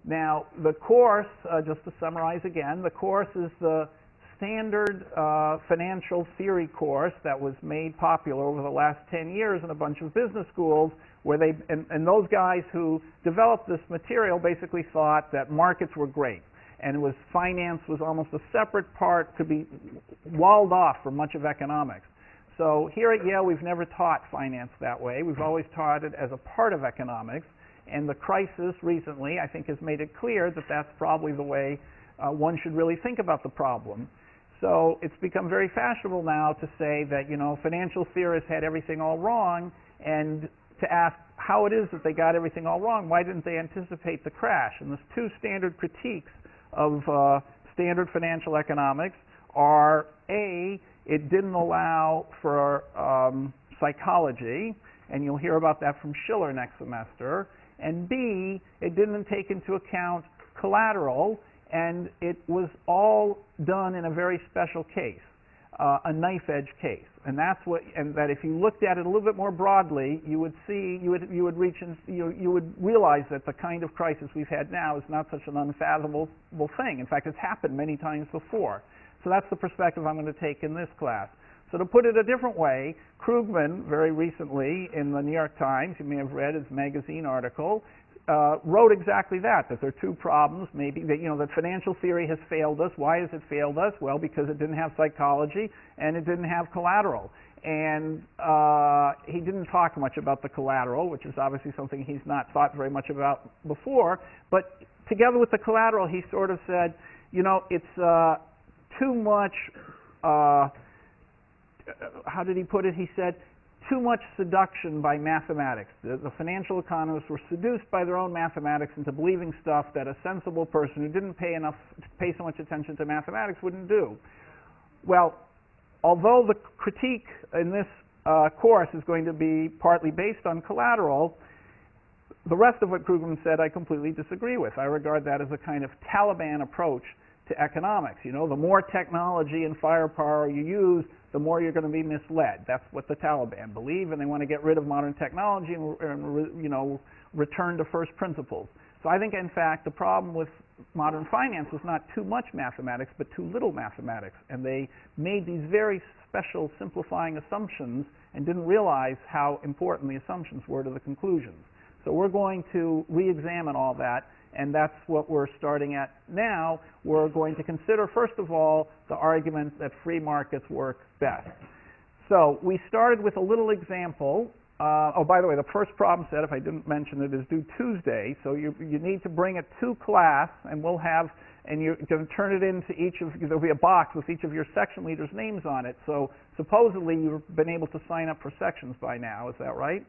Now, the course, just to summarize again, the course is the standard financial theory course that was made popular over the last 10 years in a bunch of business schools, where and those guys who developed this material basically thought that markets were great, and finance was almost a separate part to be walled off from much of economics. So here at Yale, we've never taught finance that way. We've always taught it as a part of economics, and the crisis recently, I think, has made it clear that that's probably the way one should really think about the problem. So it's become very fashionable now to say that, financial theorists had everything all wrong, and to ask how it is that they got everything all wrong. Why didn't they anticipate the crash? And there's two standard critiques of standard financial economics are, A, it didn't allow for psychology, and you'll hear about that from Schiller next semester, and B, it didn't take into account collateral, and it was all done in a very special case, a knife-edge case. And that if you looked at it a little bit more broadly, you would see, you would realize that the kind of crisis we've had now is not such an unfathomable thing. In fact, it's happened many times before. So that's the perspective I'm going to take in this class. So to put it a different way, Krugman, very recently in the New York Times, you may have read his magazine article, wrote exactly that there are two problems, maybe, that financial theory has failed us. Why has it failed us? Well, because it didn't have psychology and it didn't have collateral. And he didn't talk much about the collateral, which is obviously something he's not thought very much about before. But together with the collateral, he sort of said, it's too much, how did he put it? He said, too much seduction by mathematics. The financial economists were seduced by their own mathematics into believing stuff that a sensible person who didn't pay so much attention to mathematics wouldn't do. Well, although the critique in this course is going to be partly based on collateral, the rest of what Krugman said I completely disagree with. I regard that as a kind of Taliban approach to economics. The more technology and firepower you use, the more you're going to be misled. That's what the Taliban believe, and they want to get rid of modern technology and return to first principles. So I think, in fact, the problem with modern finance was not too much mathematics, but too little mathematics. And they made these very special simplifying assumptions and didn't realize how important the assumptions were to the conclusions. So we're going to re-examine all that, and that's what we're starting at now. We're going to consider, first of all, the argument that free markets work best. So we started with a little example. Oh, by the way, the first problem set, if I didn't mention it, is due Tuesday. So you need to bring it to class, and we'll have, and you're going to turn it into there'll be a box with each of your section leaders' names on it. So supposedly you've been able to sign up for sections by now. Is that right?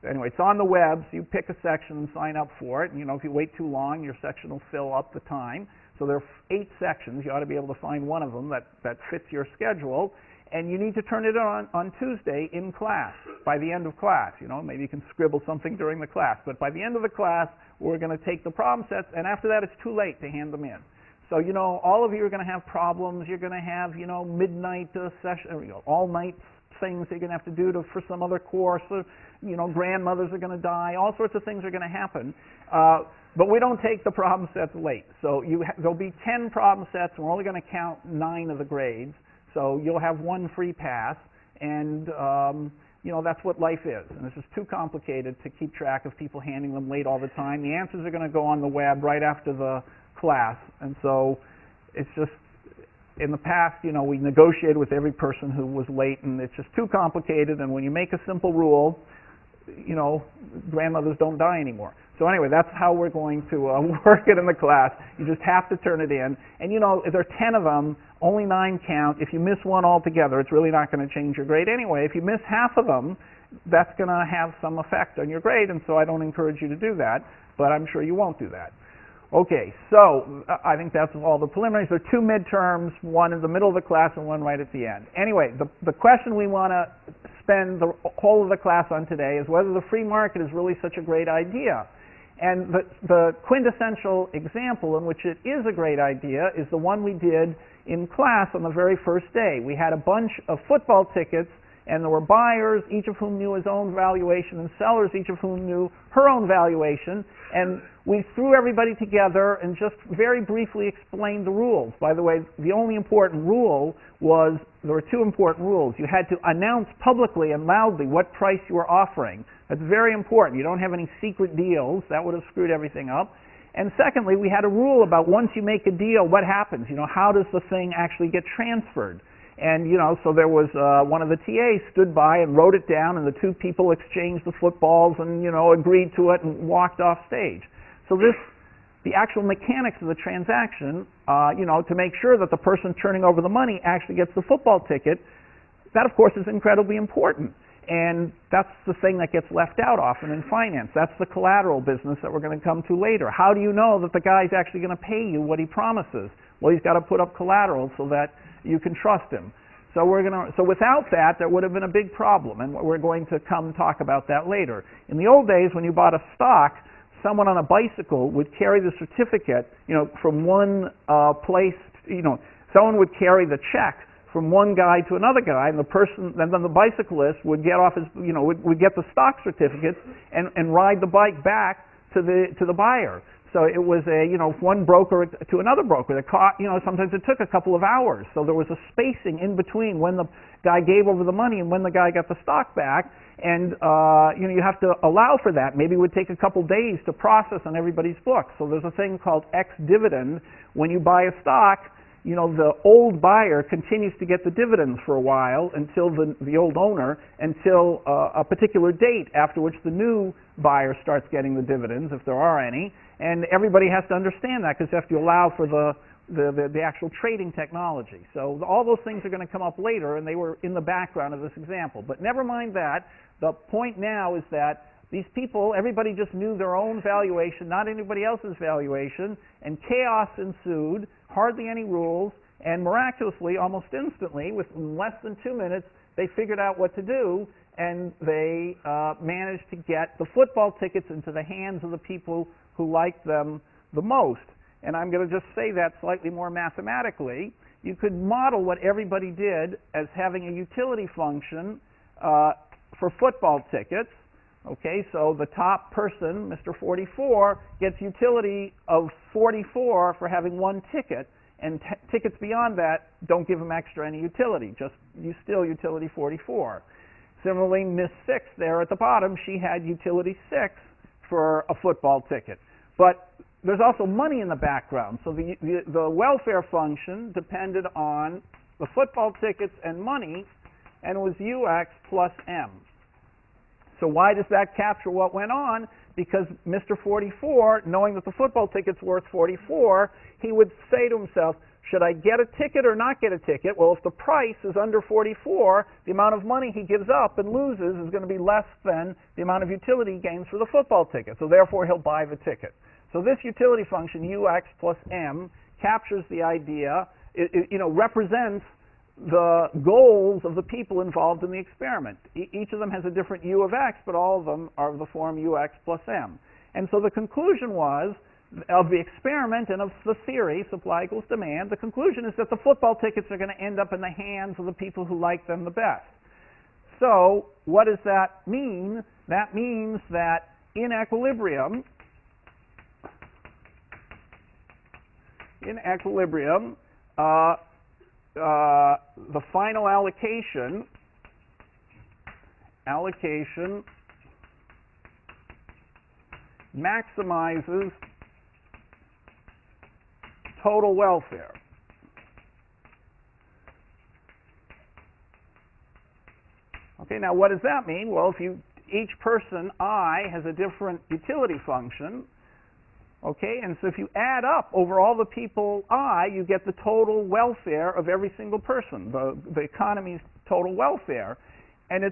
Anyway, it's on the web, so you pick a section and sign up for it. And, if you wait too long, your section will fill up the time. So there are 8 sections. You ought to be able to find one of them that fits your schedule. And you need to turn it on Tuesday in class, by the end of class. Maybe you can scribble something during the class. But by the end of the class, we're going to take the problem sets, and after that, it's too late to hand them in. So, all of you are going to have problems. You're going to have, midnight session, all-night things you're going to have to do for some other course. Grandmothers are going to die. All sorts of things are going to happen. But we don't take the problem sets late. So there'll be 10 problem sets, and we're only going to count 9 of the grades. So you'll have 1 free pass, and that's what life is. And this is too complicated to keep track of people handing them late all the time. The answers are going to go on the web right after the class, and so it's just, in the past, we negotiated with every person who was late, and it's just too complicated. And when you make a simple rule, grandmothers don't die anymore. So anyway, that's how we're going to work it in the class. You just have to turn it in. And if there are 10 of them, only 9 count. If you miss one altogether, it's really not going to change your grade anyway. If you miss half of them, that's going to have some effect on your grade, and so I don't encourage you to do that, but I'm sure you won't do that. Okay, so I think that's all the preliminaries. There are 2 midterms, one in the middle of the class and one right at the end. Anyway, the question we want to spend the whole of the class on today is whether the free market is really such a great idea. And the quintessential example in which it is a great idea is the one we did in class on the very first day. We had a bunch of football tickets and there were buyers, each of whom knew his own valuation, and sellers, each of whom knew her own valuation, and we threw everybody together and just very briefly explained the rules. By the way, the only important rule was, there were two important rules. You had to announce publicly and loudly what price you were offering. That's very important. You don't have any secret deals. That would have screwed everything up. And secondly, we had a rule about once you make a deal, what happens? How does the thing actually get transferred? And, so there was one of the TAs stood by and wrote it down, and the two people exchanged the footballs and, agreed to it and walked off stage. So the actual mechanics of the transaction, to make sure that the person turning over the money actually gets the football ticket, that, of course, is incredibly important. And that's the thing that gets left out often in finance. That's the collateral business that we're going to come to later. How do you know that the guy's actually going to pay you what he promises? Well, he's got to put up collateral so that you can trust him. So without that, there would have been a big problem, and we're going to come talk about that later. In the old days, when you bought a stock, someone on a bicycle would carry the certificate, from one place. Someone would carry the check from one guy to another guy, and then the bicyclist would get off his, would get the stock certificates and ride the bike back to the buyer. So it was one broker to another broker. That sometimes it took a couple of hours. So there was a spacing in between when the guy gave over the money and when the guy got the stock back. And you have to allow for that. Maybe it would take a couple days to process on everybody's books. So there's a thing called ex-dividend. When you buy a stock, the old buyer continues to get the dividends for a while until the old owner, until a particular date after which the new buyer starts getting the dividends, if there are any. And everybody has to understand that because you have to allow for the actual trading technology. So all those things are going to come up later, and they were in the background of this example. But never mind that. The point now is that these people, everybody just knew their own valuation, not anybody else's valuation, and chaos ensued, hardly any rules, and miraculously, almost instantly, within less than 2 minutes, they figured out what to do, and they managed to get the football tickets into the hands of the people who liked them the most. And I'm going to just say that slightly more mathematically. You could model what everybody did as having a utility function for football tickets. Okay, so the top person, Mr. 44, gets utility of 44 for having one ticket, and tickets beyond that don't give him extra any utility, just still utility 44. Similarly, Miss 6 there at the bottom, she had utility 6 for a football ticket. But there's also money in the background, so the welfare function depended on the football tickets and money, and it was UX plus M. So why does that capture what went on? Because Mr. 44, knowing that the football ticket's worth 44, he would say to himself, should I get a ticket or not get a ticket? Well, if the price is under 44, the amount of money he gives up and loses is going to be less than the amount of utility he gains for the football ticket. So therefore, he'll buy the ticket. So this utility function, UX plus M, captures the idea, represents the goals of the people involved in the experiment. Each of them has a different U of X, but all of them are of the form UX plus M. And so the conclusion was, of the experiment and of the theory, supply equals demand, the conclusion is that the football tickets are going to end up in the hands of the people who like them the best. So what does that mean? That means that in equilibrium, the final allocation maximizes total welfare. Okay, now what does that mean? Well, if each person, I, has a different utility function, okay, and so if you add up over all the people I, you get the total welfare of every single person, the economy's total welfare. And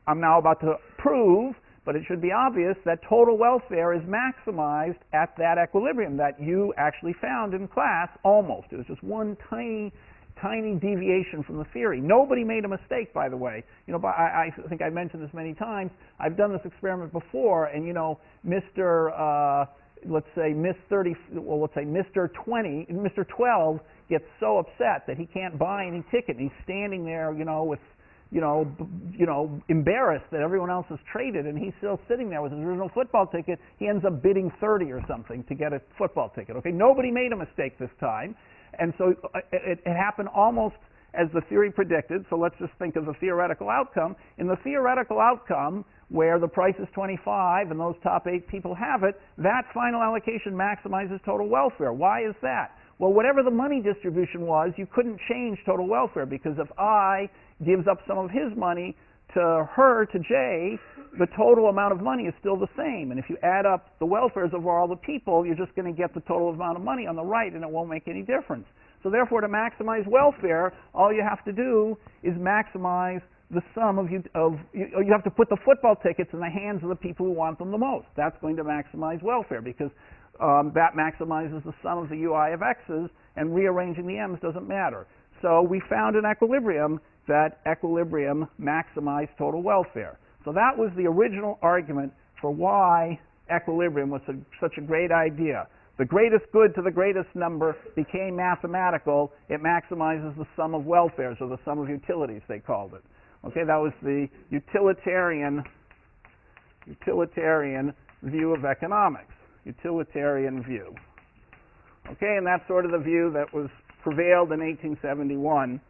I'm now about to prove, but it should be obvious, that total welfare is maximized at that equilibrium that you actually found in class, almost. It was just one tiny deviation from the theory. Nobody made a mistake, by the way. I think I mentioned this many times. I've done this experiment before, and Mr. Let's say Mr. 20, Mr. 12 gets so upset that he can't buy any ticket, and he's standing there, with embarrassed that everyone else has traded and he's still sitting there with his original football ticket. He ends up bidding 30 or something to get a football ticket. Okay, nobody made a mistake this time, and so it happened almost as the theory predicted. So let's just think of the theoretical outcome. In the theoretical outcome, where the price is 25 and those top 8 people have it, that final allocation maximizes total welfare. Why is that? Well, whatever the money distribution was, you couldn't change total welfare, because if I gives up some of his money to her, to J, the total amount of money is still the same. And if you add up the welfares of all the people, you're just going to get the total amount of money on the right, and it won't make any difference. So therefore, to maximize welfare, all you have to do is maximize the sum of you have to put the football tickets in the hands of the people who want them the most. That's going to maximize welfare, because that maximizes the sum of the ui of x's, and rearranging the m's doesn't matter. So we found an equilibrium. That equilibrium maximized total welfare. So that was the original argument for why equilibrium was such a great idea. The greatest good to the greatest number became mathematical. It maximizes the sum of welfares, or the sum of utilities, they called it. Okay, that was the utilitarian view of economics. Utilitarian view. Okay, and that's sort of the view that was prevailed in 1871.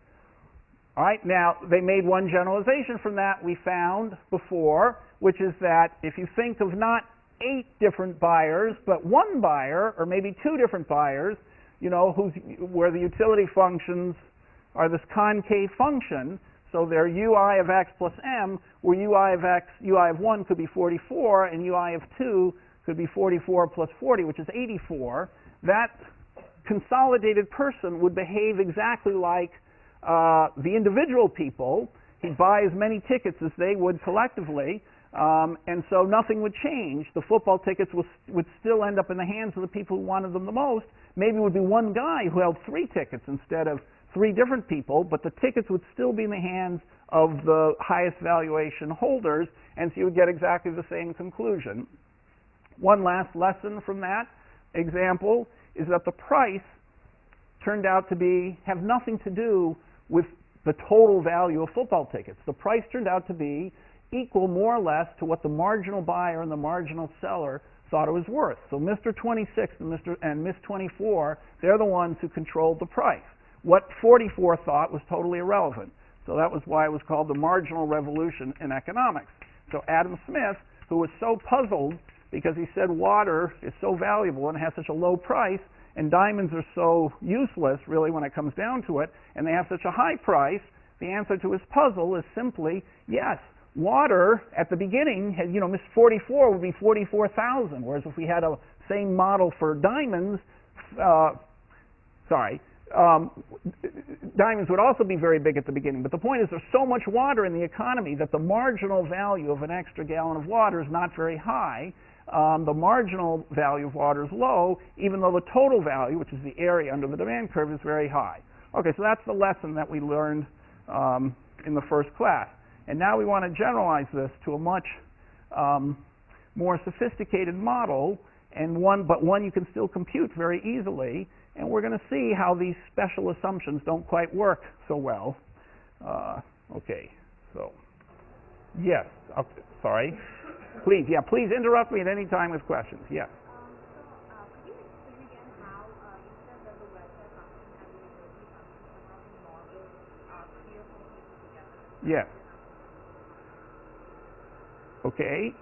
All right, now they made one generalization from that we found before, which is that if you think of not 8 different buyers, but one buyer, or maybe 2 different buyers, where the utility functions are this concave function, so they're ui of x plus m, where ui of 1 could be 44, and ui of 2 could be 44 plus 40, which is 84. That consolidated person would behave exactly like the individual people. He'd buy as many tickets as they would collectively, and so nothing would change. The football tickets would still end up in the hands of the people who wanted them the most. Maybe it would be one guy who held 3 tickets instead of 3 different people, but the tickets would still be in the hands of the highest valuation holders, and so you would get exactly the same conclusion. One last lesson from that example is that the price turned out to have nothing to do with the total value of football tickets. The price turned out to be equal more or less to what the marginal buyer and the marginal seller thought it was worth. So Mr. 26 and Miss 24, they're the ones who controlled the price. What 44 thought was totally irrelevant. So that was why it was called the marginal revolution in economics. So Adam Smith, who was so puzzled because he said water is so valuable and has such a low price, and diamonds are so useless, really, when it comes down to it, and they have such a high price, the answer to his puzzle is simply, yes, water at the beginning had, Miss 44 would be 44,000, whereas if we had a same model for diamonds, diamonds would also be very big at the beginning. But the point is, there's so much water in the economy that the marginal value of an extra gallon of water is not very high. The marginal value of water is low, even though the total value, which is the area under the demand curve, is very high. Okay, so that's the lesson that we learned in the first class. And now we want to generalize this to a much more sophisticated model, but one you can still compute very easily. And we're going to see how these special assumptions don't quite work so well. Okay, so yes, sorry. Please interrupt me at any time with questions. Yes. Could you explain again how you said that the welfare function and the utility function somehow the model clear functions together? Yes. Okay.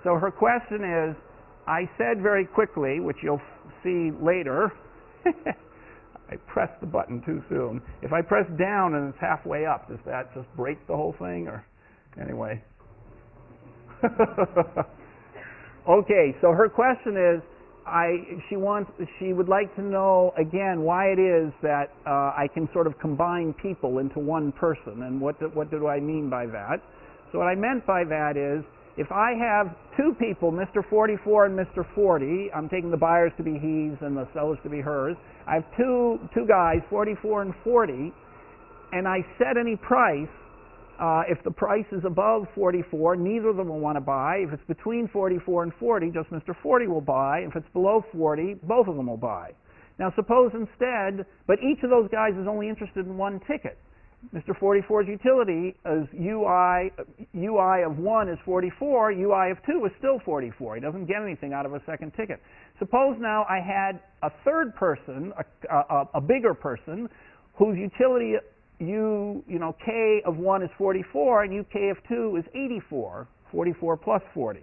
So her question is, I said very quickly, which you'll see later, I pressed the button too soon. If I press down and it's halfway up, does that just break the whole thing? Or anyway. Okay, so her question is, she would like to know again why it is that I can sort of combine people into one person, and what do I mean by that? So what I meant by that is, if I have 2 people, Mr. 44 and Mr. 40, I'm taking the buyers to be he's and the sellers to be hers. I have two guys, 44 and 40, and I set any price. If the price is above 44, neither of them will want to buy. If it's between 44 and 40, just Mr. 40 will buy. If it's below 40, both of them will buy. Now suppose instead, but each of those guys is only interested in one ticket. Mr. 44's utility is UI of 1 is 44, UI of 2 is still 44. He doesn't get anything out of a second ticket. Suppose now I had a third person, a bigger person, whose utility K of 1 is 44 and UK of 2 is 84, 44 plus 40.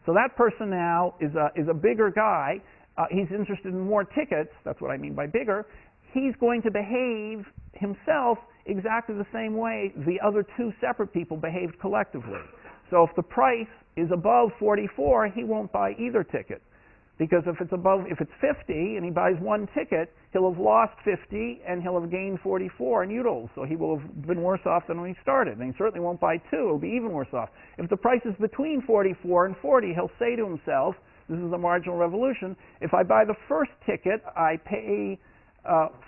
So that person now is a bigger guy. He's interested in more tickets. That's what I mean by bigger. He's going to behave himself exactly the same way the other two separate people behaved collectively. So if the price is above 44, he won't buy either ticket. Because if it's 50 and he buys one ticket, he'll have lost 50 and he'll have gained 44 in utils. So he will have been worse off than when he started. And he certainly won't buy two. He'll be even worse off. If the price is between 44 and 40, he'll say to himself, this is a marginal revolution, if I buy the first ticket, I pay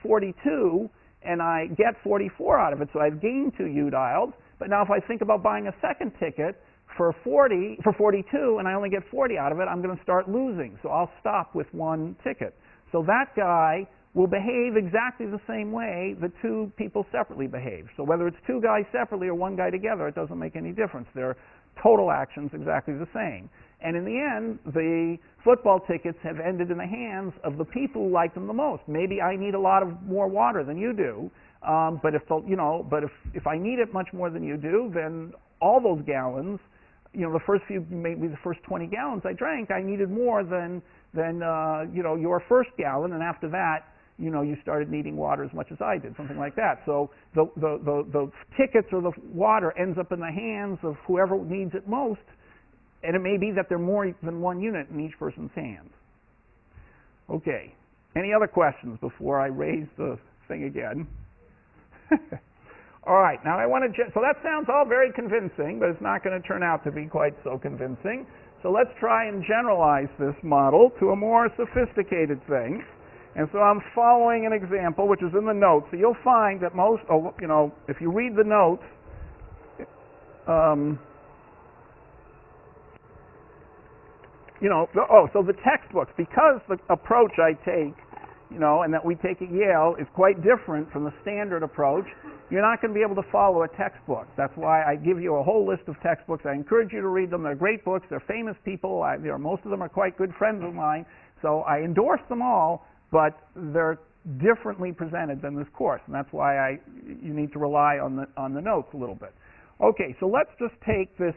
42 and I get 44 out of it, so I've gained 2 U-dials. But now if I think about buying a second ticket for 42 and I only get 40 out of it, I'm going to start losing. So I'll stop with one ticket. So that guy will behave exactly the same way the two people separately behave. So whether it's two guys separately or one guy together, it doesn't make any difference. Their total action's exactly the same. And in the end, the football tickets have ended in the hands of the people who like them the most. Maybe I need a lot of more water than you do, but if I need it much more than you do, then all those gallons, the first few, maybe the first 20 gallons I drank, I needed more than your first gallon, and after that, you started needing water as much as I did, something like that. So the tickets or the water ends up in the hands of whoever needs it most. And it may be that there are more than one unit in each person's hands. Okay. Any other questions before I raise the thing again? All right. Now I want to... So that sounds all very convincing, but it's not going to turn out to be quite so convincing. So let's try and generalize this model to a more sophisticated thing. And so I'm following an example, which is in the notes. So you'll find that if you read the notes... so the textbooks, because the approach I take, and that we take at Yale is quite different from the standard approach, you're not going to be able to follow a textbook. That's why I give you a whole list of textbooks. I encourage you to read them. They're great books. They're famous people. Most of them are quite good friends of mine. So I endorse them all, but they're differently presented than this course, and that's why you need to rely on the notes a little bit. Okay, so let's just take this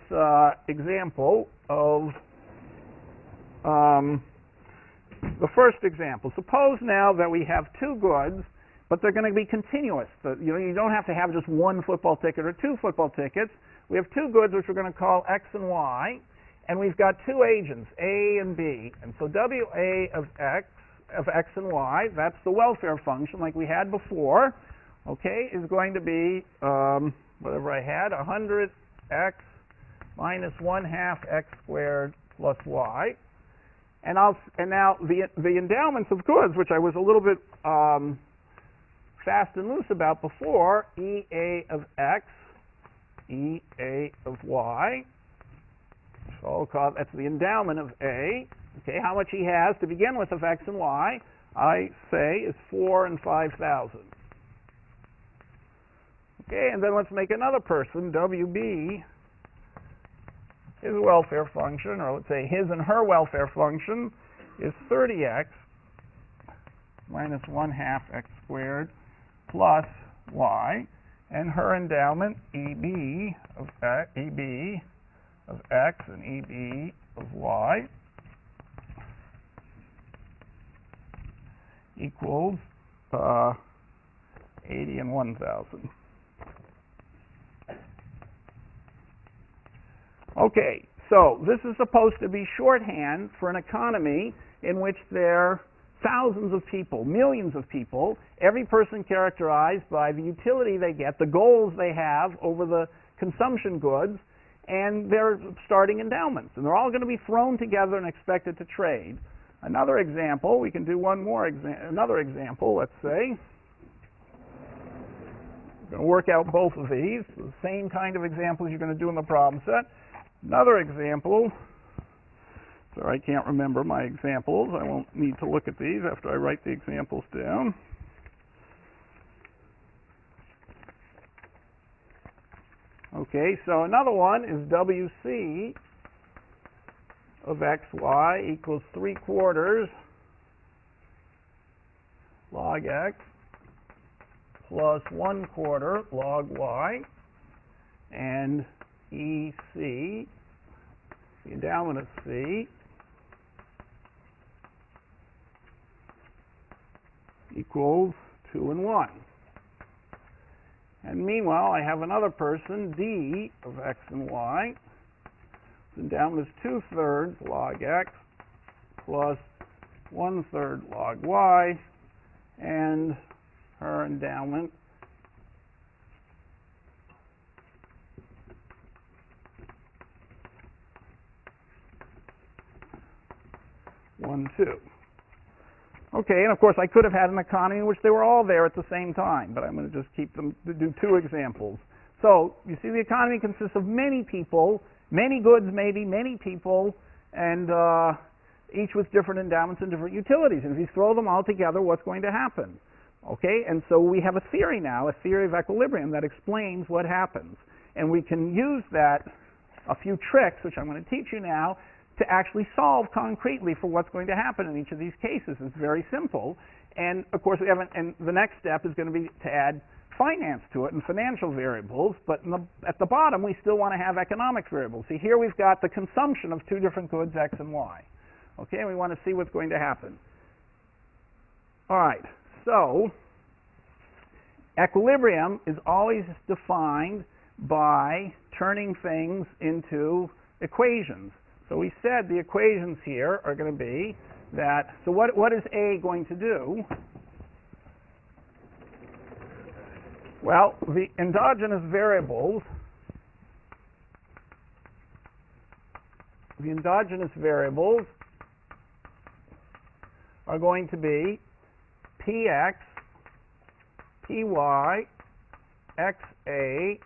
example of... the first example. Suppose now that we have two goods, but they're going to be continuous. You don't have to have just one football ticket or two football tickets. We have two goods which we're going to call X and Y, and we've got two agents, A and B. And so WA of X and Y, that's the welfare function like we had before, okay, is going to be, whatever I had, 100x minus 1/2 x squared plus y. And now the endowments of goods, which I was a little bit fast and loose about before, EA of X, EA of Y. So I'll call that's the endowment of A. Okay, how much he has to begin with of X and Y, I say is 4 and 5,000. Okay, and then let's make another person, WB. His welfare function, or let's say his and her welfare function, is 30x minus 1/2 x squared plus y, and her endowment, EB of X and EB of y, equals 80 and 1,000. Okay, so this is supposed to be shorthand for an economy in which there are thousands of people, millions of people, every person characterized by the utility they get, the goals they have over the consumption goods, and their starting endowments. And they're all going to be thrown together and expected to trade. Another example, we can do another example, let's say. We're going to work out both of these, the same kind of examples you're going to do in the problem set. Another example, so I can't remember my examples. I won't need to look at these after I write the examples down. Okay, so another one is WC of xy equals 3/4 log x plus 1/4 log y, and EC, the endowment of C, equals 2 and 1. And meanwhile, I have another person, D of x and y. The endowment is 2/3 log x plus 1/3 log y, and her endowment one, 2. Okay, and of course I could have had an economy in which they were all there at the same time, but I'm going to just keep them to do 2 examples. So you see, the economy consists of many people, many goods maybe, many people, and each with different endowments and different utilities. And if you throw them all together, what's going to happen? Okay, and so we have a theory now, a theory of equilibrium that explains what happens. And we can use that, a few tricks, which I'm going to teach you now, to actually solve concretely for what's going to happen in each of these cases. It's very simple. And of course, and the next step is going to be to add finance to it and financial variables, but at the bottom we still want to have economic variables. See, here we've got the consumption of 2 different goods, x and y. Okay, and we want to see what's going to happen. All right, so equilibrium is always defined by turning things into equations. So we said the equations here are going to be that, so what is A going to do? Well, the endogenous variables are going to be Px, Py, Xa, Xya,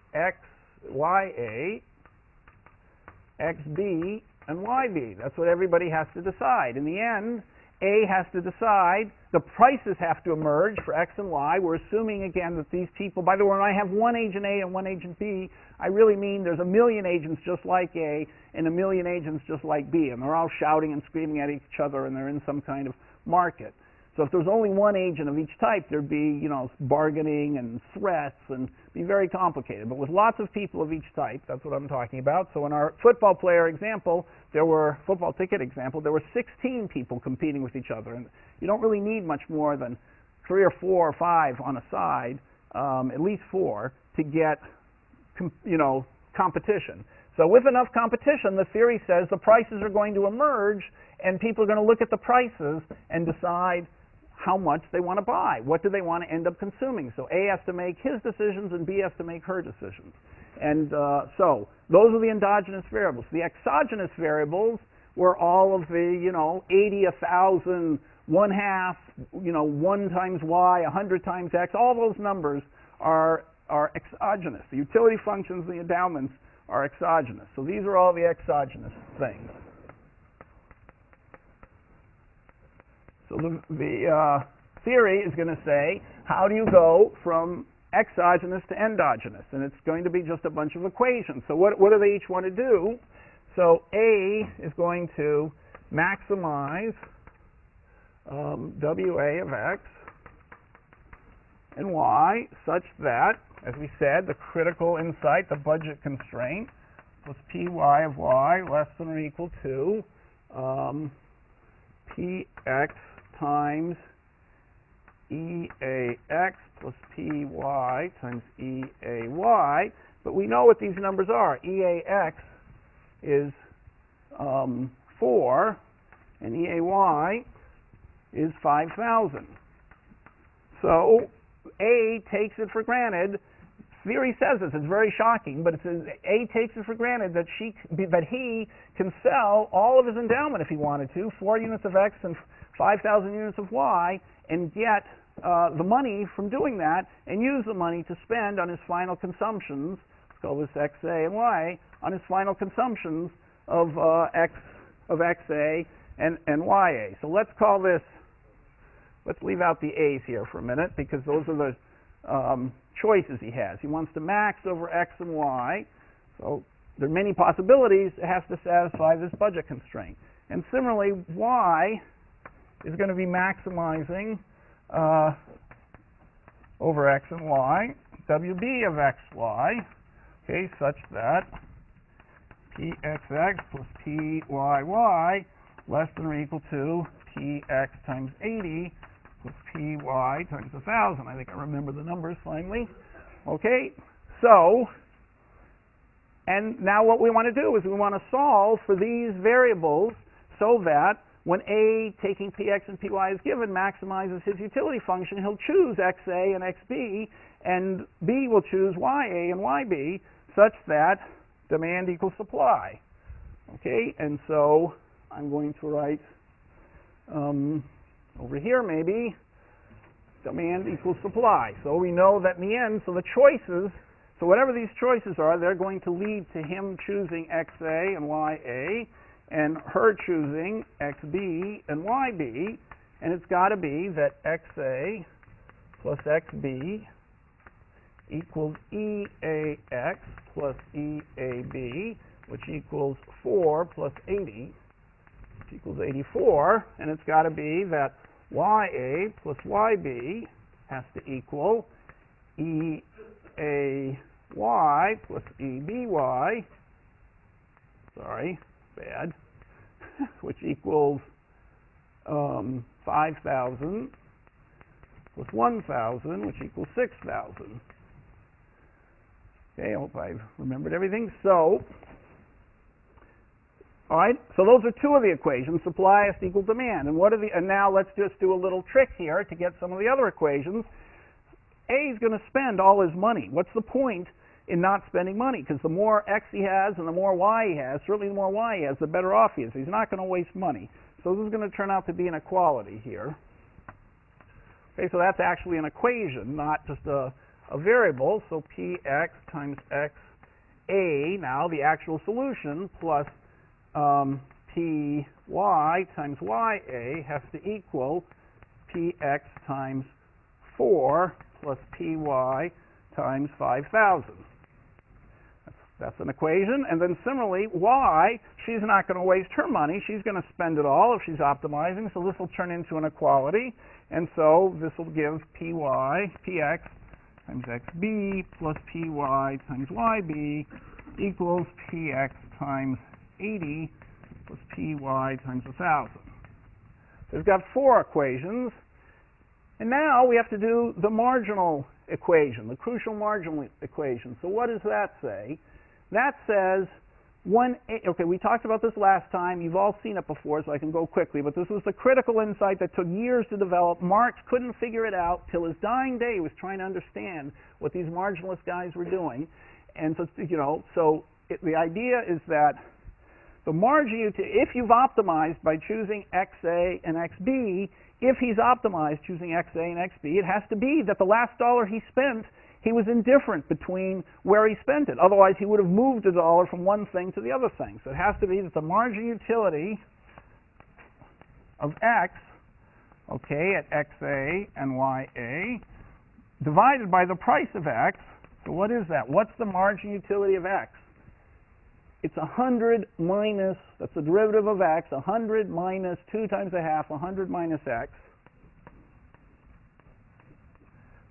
Xb, and Yb. That's what everybody has to decide. In the end, A has to decide, the prices have to emerge for X and Y. We're assuming again that these people, by the way, when I have one agent A and one agent B, I really mean there's a million agents just like A and a million agents just like B, and they're all shouting and screaming at each other, and they're in some kind of market. So if there's only one agent of each type, there'd be, bargaining and threats and be very complicated. But with lots of people of each type, that's what I'm talking about. So in our football ticket example, there were 16 people competing with each other. And you don't really need much more than 3 or 4 or 5 on a side, at least 4, to get, competition. So with enough competition, the theory says the prices are going to emerge, and people are going to look at the prices and decide how much they want to buy. What do they want to end up consuming? So A has to make his decisions, and B has to make her decisions. And so those are the endogenous variables. The exogenous variables were all of the, 80, 1,000, 1/2, 1 times y, 100 times x. All those numbers are exogenous. The utility functions, the endowments, are exogenous. So these are all the exogenous things. So the theory is going to say, how do you go from exogenous to endogenous? And it's going to be just a bunch of equations. So what do they each want to do? So A is going to maximize WA of x and y such that, as we said, the critical insight, the budget constraint, plus Py of y less than or equal to Px times EAX plus PY times EAY. But we know what these numbers are. EAX is 4, and EAY is 5,000. So A takes it for granted. Theory says this. It's very shocking, but it says A takes it for granted that he can sell all of his endowment if he wanted to, 4 units of X and 5,000 units of Y, and get the money from doing that, and use the money to spend on his final consumptions. Let's call this XA and Y, on his final consumptions of XA and YA. So let's call this. Let's leave out the A's here for a minute, because those are the choices he has. He wants to max over X and Y. So there are many possibilities. It has to satisfy this budget constraint. And similarly, y is going to be maximizing over x and y, WB of xy, okay, such that pxx plus pyy less than or equal to px times 80 plus py times 1,000. I think I remember the numbers finally. Okay, so, and now what we want to do is we want to solve for these variables so that when A, taking px and py is given, maximizes his utility function, he'll choose xa and xb, and B will choose ya and yb, such that demand equals supply. Okay, and so I'm going to write over here maybe demand equals supply. So we know that in the end, so the choices, so whatever these choices are, they're going to lead to him choosing xa and ya, and her choosing xb and yb, and it's got to be that xa plus xb equals EAX plus EAB, which equals 4 plus 80, which equals 84, and it's got to be that YA plus YB has to equal EAY plus EBY, sorry, bad, which equals 5,000 plus 1,000, which equals 6,000. Okay, I hope I've remembered everything. So, all right, so those are two of the equations, supply has to equal demand. And what are the, and now let's just do a little trick here to get some of the other equations. A is going to spend all his money. What's the point in not spending money? Because the more X he has and the more Y he has, certainly the more Y he has, the better off he is. He's not going to waste money. So this is going to turn out to be an equality here. Okay, so that's actually an equation, not just a variable. So Px times XA, now the actual solution, plus Py times Ya has to equal Px times 4 plus Py times 5,000. That's an equation. And then similarly, Y, she's not going to waste her money. She's going to spend it all if she's optimizing. So this will turn into an equality. And so this will give Px times Xb plus Py times Yb equals Px times 80 plus Py times 1,000. So we've got 4 equations. And now we have to do the marginal equation, the crucial marginal equation. So what does that say? That says, okay, we talked about this last time. You've all seen it before, so I can go quickly. But this was the critical insight that took years to develop. Marx couldn't figure it out till his dying day. He was trying to understand what these marginalist guys were doing. And so, the idea is that the margin, if you've optimized by choosing XA and XB, if he's optimized choosing XA and XB, it has to be that the last dollar he spent, he was indifferent between where he spent it. Otherwise, he would have moved a dollar from one thing to the other thing. So it has to be that the margin utility of X, okay, at XA and YA, divided by the price of X. So what is that? What's the margin utility of X? It's 100 minus, that's the derivative of X, 100 minus 2 times a half, 100 minus X.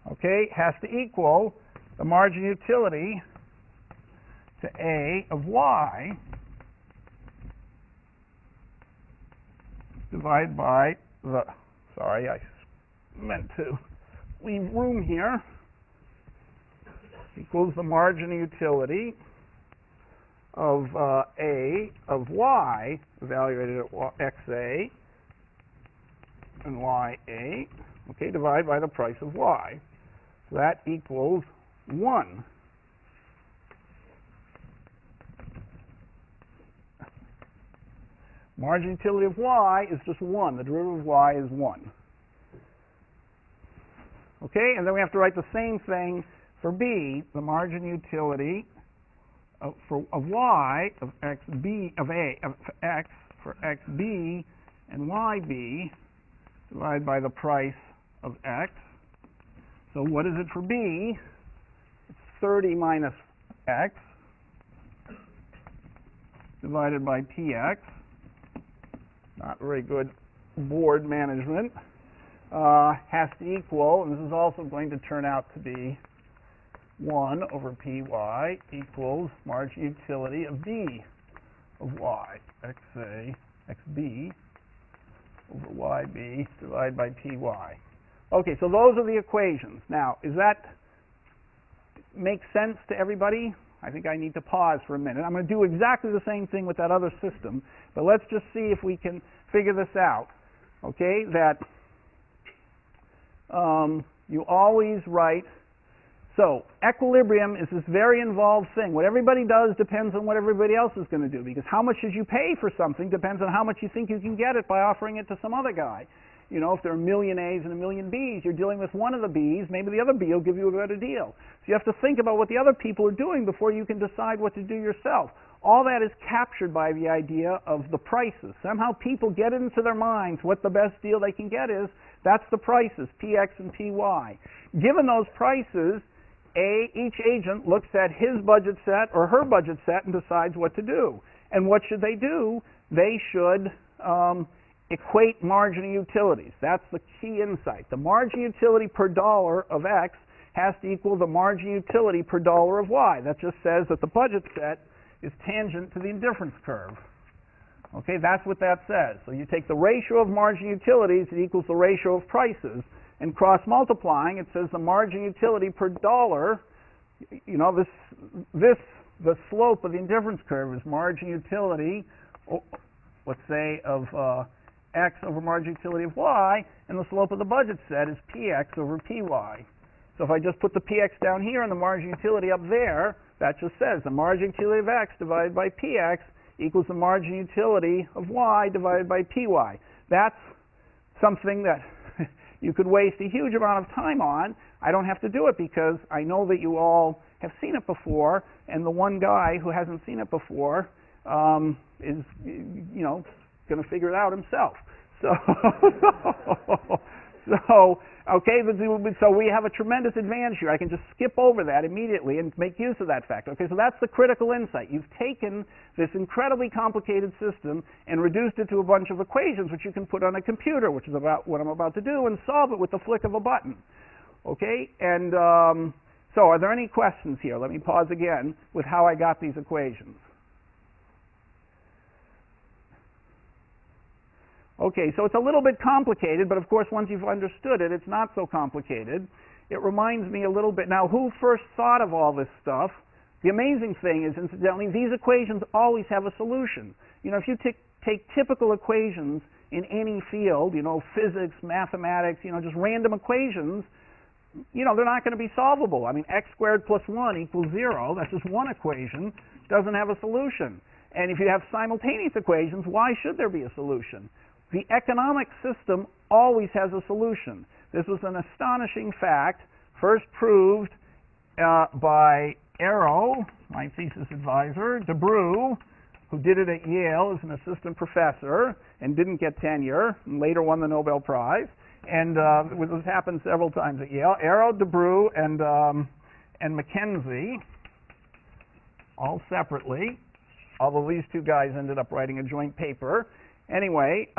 Okay, has to equal the margin utility to A of Y divided by the, sorry, I meant to leave room here, equals the margin utility of A of Y evaluated at XA and YA, okay, divided by the price of Y. So that equals 1. Margin utility of Y is just 1. The derivative of Y is 1. Okay, and then we have to write the same thing for B. The margin utility of Y of XB of A of X for XB and YB divided by the price of X. So what is it for B? It's 30 minus X divided by px, not very good board management, has to equal, and this is also going to turn out to be 1 over py equals margin utility of b of y, xa, xb over yb divided by py. Okay, so those are the equations. Now, does that make sense to everybody? I think I need to pause for a minute. I'm going to do exactly the same thing with that other system, but let's just see if we can figure this out. Okay, that you always write, so equilibrium is this very involved thing. What everybody does depends on what everybody else is going to do, because how much did you pay for something depends on how much you think you can get it by offering it to some other guy. You know, if there are a million A's and a million B's, you're dealing with one of the B's, maybe the other B will give you a better deal. So you have to think about what the other people are doing before you can decide what to do yourself. All that is captured by the idea of the prices. Somehow people get it into their minds what the best deal they can get is. That's the prices, PX and PY. Given those prices, each agent looks at his budget set or her budget set and decides what to do. And what should they do? They should equate margin of utilities. That's the key insight. The margin utility per dollar of X has to equal the margin utility per dollar of Y. That just says that the budget set is tangent to the indifference curve. Okay, that's what that says. So you take the ratio of margin utilities, it equals the ratio of prices, and cross-multiplying, it says the margin utility per dollar, you know, the slope of the indifference curve is margin utility, let's say, of X over margin utility of Y, and the slope of the budget set is PX over PY. So if I just put the PX down here and the margin utility up there, that just says the margin utility of X divided by PX equals the margin utility of Y divided by PY. That's something that you could waste a huge amount of time on. I don't have to do it because I know that you all have seen it before, and the one guy who hasn't seen it before is, you know, going to figure it out himself. Okay, so we have a tremendous advantage here. I can just skip over that immediately and make use of that fact. Okay, so that's the critical insight. You've taken this incredibly complicated system and reduced it to a bunch of equations which you can put on a computer, which is about what I'm about to do, and solve it with the flick of a button. Okay, and so are there any questions here? Let me pause again with how I got these equations. Okay, so it's a little bit complicated, but of course once you've understood it, it's not so complicated. It reminds me a little bit, now who first thought of all this stuff? The amazing thing is, incidentally, these equations always have a solution. You know, if you take typical equations in any field, you know, physics, mathematics, you know, just random equations, you know, they're not going to be solvable. I mean, x squared plus 1 equals 0, that's just one equation, doesn't have a solution. And if you have simultaneous equations, why should there be a solution? The economic system always has a solution. This was an astonishing fact, first proved by Arrow, my thesis advisor, DeBrew, who did it at Yale as an assistant professor and didn't get tenure, and later won the Nobel Prize. And this happened several times at Yale. Arrow, DeBrew, and Mackenzie, all separately, although these two guys ended up writing a joint paper. Anyway,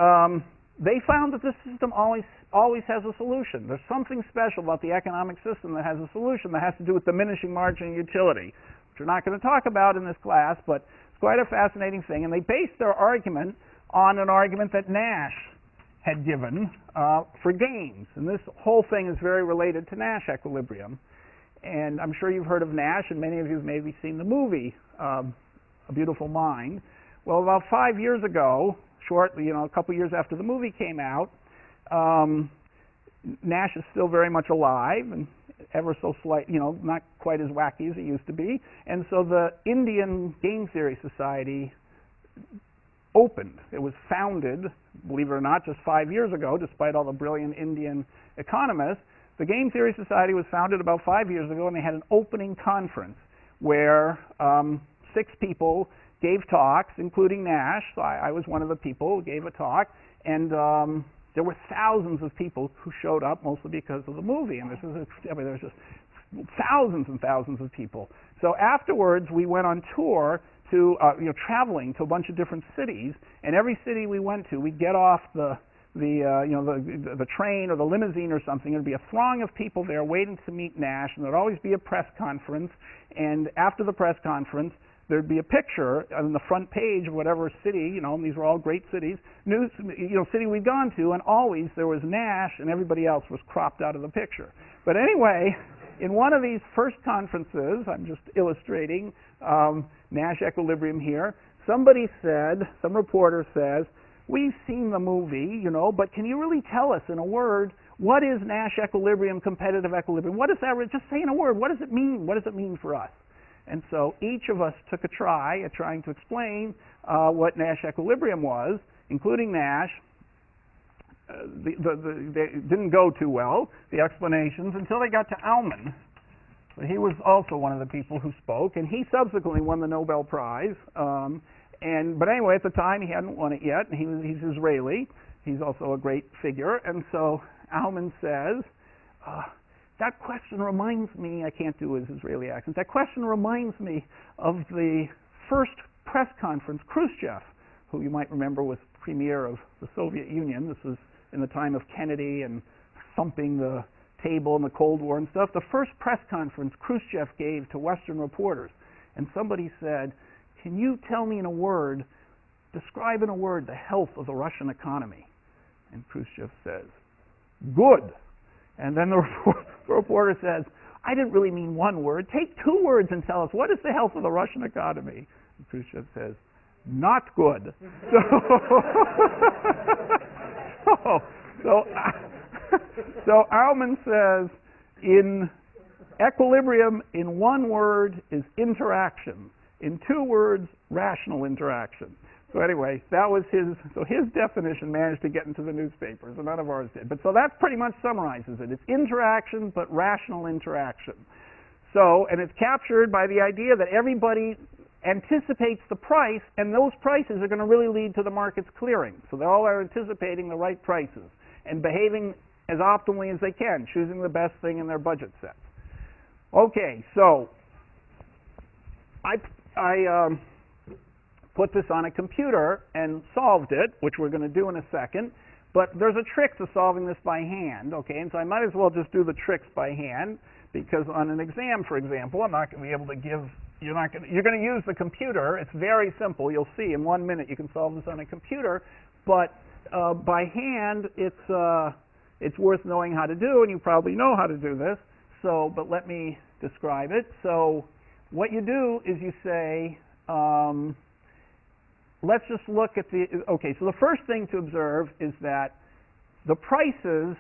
they found that this system always has a solution. There's something special about the economic system that has a solution that has to do with diminishing margin of utility, which we're not going to talk about in this class, but it's quite a fascinating thing. And they based their argument on an argument that Nash had given for games. And this whole thing is very related to Nash equilibrium. And I'm sure you've heard of Nash, and many of you have maybe seen the movie, A Beautiful Mind. Well, about 5 years ago, shortly, you know, a couple years after the movie came out, Nash is still very much alive and ever so slight, you know, not quite as wacky as it used to be. And so the Indian Game Theory Society opened. It was founded, believe it or not, just 5 years ago, despite all the brilliant Indian economists. The Game Theory Society was founded about 5 years ago, and they had an opening conference where 6 people gave talks, including Nash. So I was one of the people who gave a talk, and there were thousands of people who showed up, mostly because of the movie. And there was just thousands and thousands of people. So afterwards, we went on tour to, traveling to a bunch of different cities, and every city we went to, we'd get off the train or the limousine or something. There'd be a throng of people there waiting to meet Nash, and there'd always be a press conference. And after the press conference, there'd be a picture on the front page of whatever city, and these were all great cities, city we'd gone to, and always there was Nash, and everybody else was cropped out of the picture. But anyway, in one of these first conferences, I'm just illustrating Nash Equilibrium here, some reporter says, we've seen the movie, but can you really tell us in a word, what is Nash Equilibrium, competitive equilibrium? What is that? Just say in a word, what does it mean? What does it mean for us? And so each of us took a try at trying to explain what Nash Equilibrium was, including Nash. They didn't go too well, the explanations, until they got to Aumann. So he was also one of the people who spoke, and he subsequently won the Nobel Prize. But anyway, at the time he hadn't won it yet, and he's Israeli. He's also a great figure. And so Aumann says, that question reminds me, I can't do his Israeli accent, that question reminds me of the first press conference Khrushchev, who you might remember was premier of the Soviet Union. This was in the time of Kennedy and thumping the table in the Cold War and stuff. The first press conference Khrushchev gave to Western reporters. And somebody said, can you tell me in a word, describe in a word the health of the Russian economy? And Khrushchev says, good. And then the reporter says, I didn't really mean one word. Take 2 words and tell us, what is the health of the Russian economy? And Khrushchev says, not good. So Aumann says, in equilibrium, in 1 word, is interaction. In 2 words, rational interaction. So anyway, that was his definition managed to get into the newspapers, and none of ours did. But so that pretty much summarizes it. It's interaction, but rational interaction. So, and it's captured by the idea that everybody anticipates the price, and those prices are going to really lead to the market's clearing. So they all are anticipating the right prices and behaving as optimally as they can, choosing the best thing in their budget sets. Okay, so I put this on a computer and solved it, which we're going to do in a second. But there's a trick to solving this by hand, okay? And so I might as well just do the tricks by hand, because on an exam, for example, I'm not going to be able to give, you're going to use the computer. It's very simple. You'll see in 1 minute you can solve this on a computer. But by hand, it's worth knowing how to do, and you probably know how to do this. So, but let me describe it. So what you do is you say, let's just look at so the first thing to observe is that the prices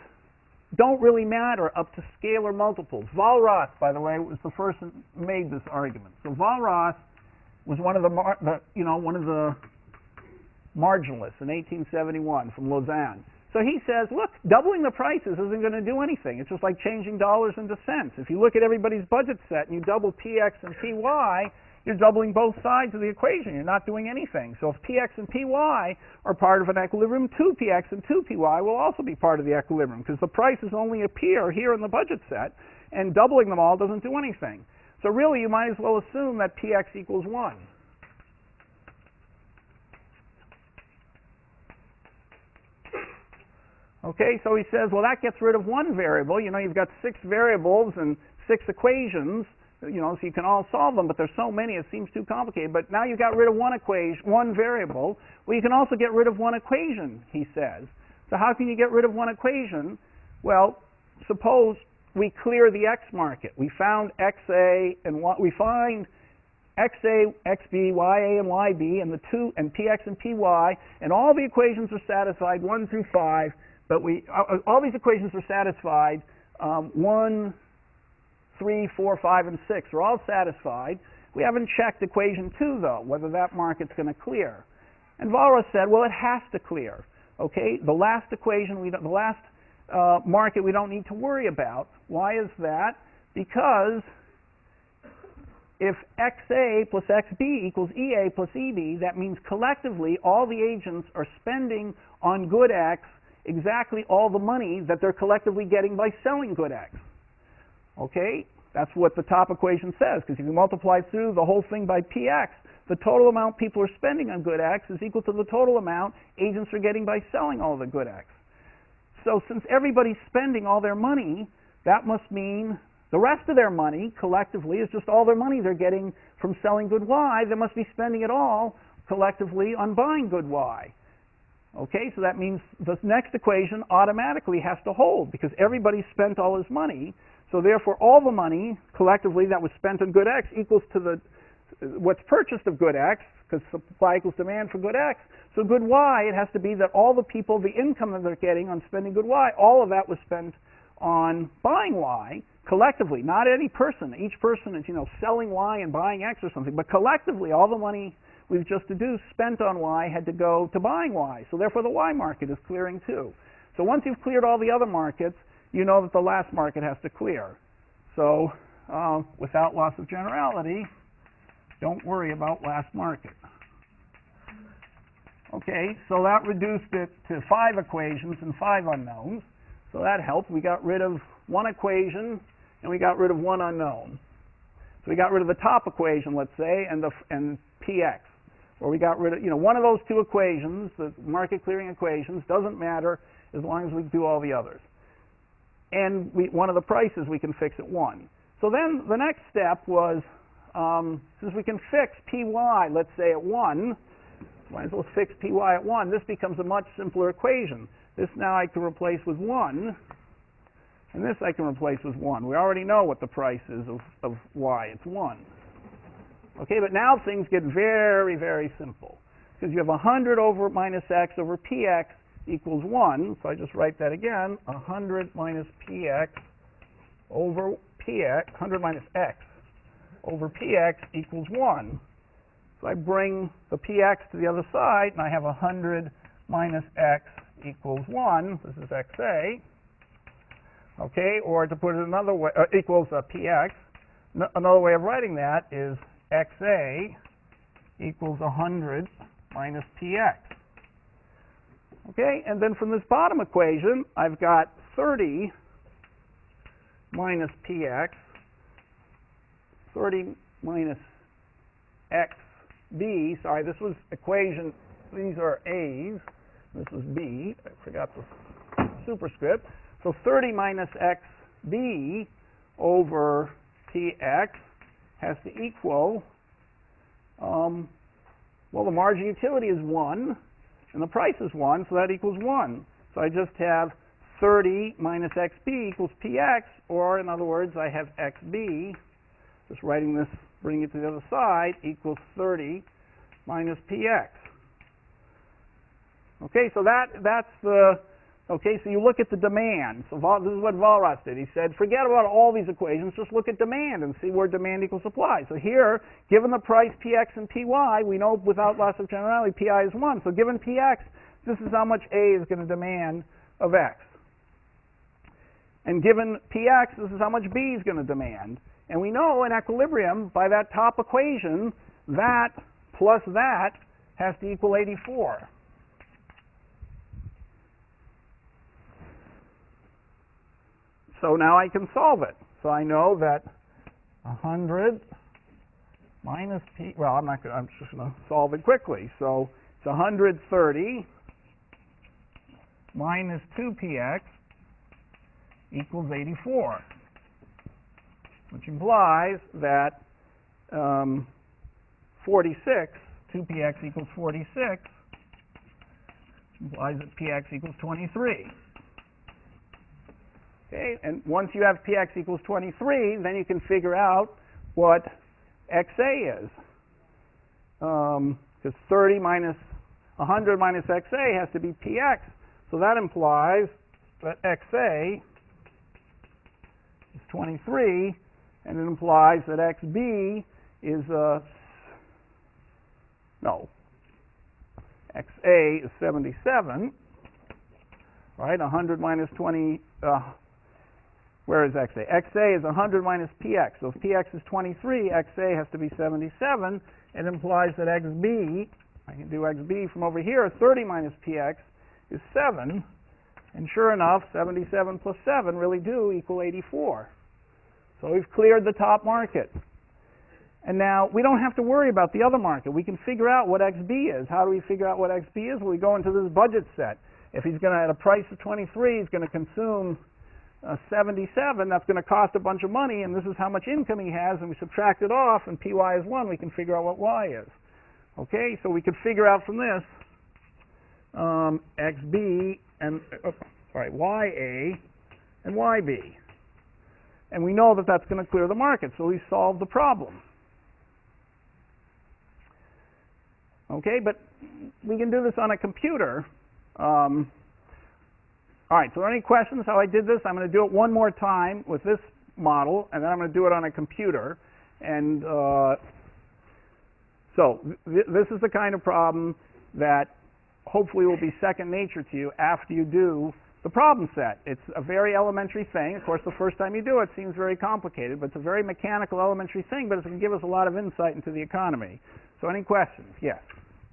don't really matter up to scalar multiples. Walras, by the way, was the first that made this argument. So Walras was one of the marginalists in 1871 from Lausanne. So he says, look, doubling the prices isn't going to do anything. It's just like changing dollars into cents. If you look at everybody's budget set and you double px and py, you're doubling both sides of the equation. You're not doing anything. So if px and py are part of an equilibrium, 2px and 2py will also be part of the equilibrium, because the prices only appear here in the budget set, and doubling them all doesn't do anything. So really, you might as well assume that px equals 1. Okay, so he says, well, that gets rid of 1 variable. You've got 6 variables and 6 equations, so you can all solve them, but there's so many it seems too complicated. But now you've got rid of 1 variable. Well, you can also get rid of 1 equation, he says. So how can you get rid of 1 equation? Well, suppose we clear the x market. We found xa and we find xa, xb, ya, and yb, and and px and py, and all the equations are satisfied 1 through 5. But all these equations are satisfied. 1, 3, 4, 5, and 6 are all satisfied. We haven't checked equation 2, though, whether that market's going to clear. And Walras said, well, it has to clear. Okay, the last equation, the last market we don't need to worry about. Why is that? Because if xa plus xb equals ea plus eb, that means collectively all the agents are spending on good x exactly all the money that they're collectively getting by selling good x. Okay? That's what the top equation says, because if you multiply through the whole thing by px, the total amount people are spending on good X is equal to the total amount agents are getting by selling all the good X. So since everybody's spending all their money, that must mean the rest of their money collectively is just all their money they're getting from selling good Y. They must be spending it all collectively on buying good Y. Okay, so that means the next equation automatically has to hold because everybody spent all his money. So therefore, all the money collectively that was spent on good X equals to what's purchased of good X, because supply equals demand for good X. So good Y, it has to be that all the people, the income that they're getting on spending good Y, all of that was spent on buying Y collectively, not any person. Each person is, selling Y and buying X or something, but collectively, all the money we've just deduced spent on Y had to go to buying Y. So therefore, the Y market is clearing too. So once you've cleared all the other markets, you know that the last market has to clear. So without loss of generality, don't worry about last market. Okay, so that reduced it to 5 equations and 5 unknowns. So that helped. We got rid of one equation and we got rid of one unknown. So we got rid of the top equation, let's say, and PX. Or we got rid of, one of those two equations, the market clearing equations, doesn't matter as long as we do all the others. And one of the prices we can fix at 1. So then the next step was, since we can fix PY, let's say at 1, might as well fix PY at 1, this becomes a much simpler equation. This now I can replace with 1, and this I can replace with 1. We already know what the price is of Y, it's 1. Okay, but now things get very, very simple, because you have 100 over minus X over PX equals 1, so I just write that again, 100 minus PX over PX, 100 minus X over PX equals 1. So I bring the PX to the other side, and I have 100 minus X equals 1. This is XA. Okay, or to put it another way, equals PX. Another way of writing that is XA equals 100 minus PX. Okay, and then from this bottom equation, I've got 30 minus PX, 30 minus XB. Sorry, this was equation, these are A's, this was B. I forgot the superscript. So 30 minus XB over PX has to equal, well, the margin utility is 1, and the price is 1, so that equals 1. So I just have 30 minus XB equals PX, or in other words, I have XB, just writing this, bringing it to the other side, equals 30 minus PX. Okay, so that's the, okay, so you look at the demand. So this is what Walras did. He said, forget about all these equations, just look at demand and see where demand equals supply. So here, given the price PX and PY, we know without loss of generality, PI is 1. So given PX, this is how much A is going to demand of X. And given PX, this is how much B is going to demand. And we know in equilibrium, by that top equation, that plus that has to equal 84. So now I can solve it. So I know that 100 minus P, well, I'm just going to solve it quickly. So it's 130 minus 2px equals 84, which implies that 46, 2px equals 46, which implies that px equals 23. Okay, and once you have px equals 23, then you can figure out what xa is. Because 30 minus 100 minus xa has to be px. So that implies that xa is 23, and it implies that xb is, xa is 77, right? 100 minus 20, where is xa? xa is 100 minus px. So if px is 23, xa has to be 77. It implies that xb, I can do xb from over here, 30 minus px is 7. And sure enough, 77 plus 7 really do equal 84. So we've cleared the top market. And now we don't have to worry about the other market. We can figure out what XB is. How do we figure out what XB is? Well, we go into this budget set. If he's going to, at a price of 23, he's going to consume 77, that's going to cost a bunch of money, and this is how much income he has, and we subtract it off, and PY is 1, we can figure out what Y is. Okay, so we could figure out from this XB and, YA and YB. And we know that that's going to clear the market, so we solved the problem. Okay, but we can do this on a computer. All right, so are there any questions how I did this? I'm going to do it one more time with this model, and then I'm going to do it on a computer. And this is the kind of problem that hopefully will be second nature to you after you do the problem set. It's a very elementary thing. Of course, the first time you do it seems very complicated, but it's a very mechanical, elementary thing, but it's going to give us a lot of insight into the economy. So any questions? Yes?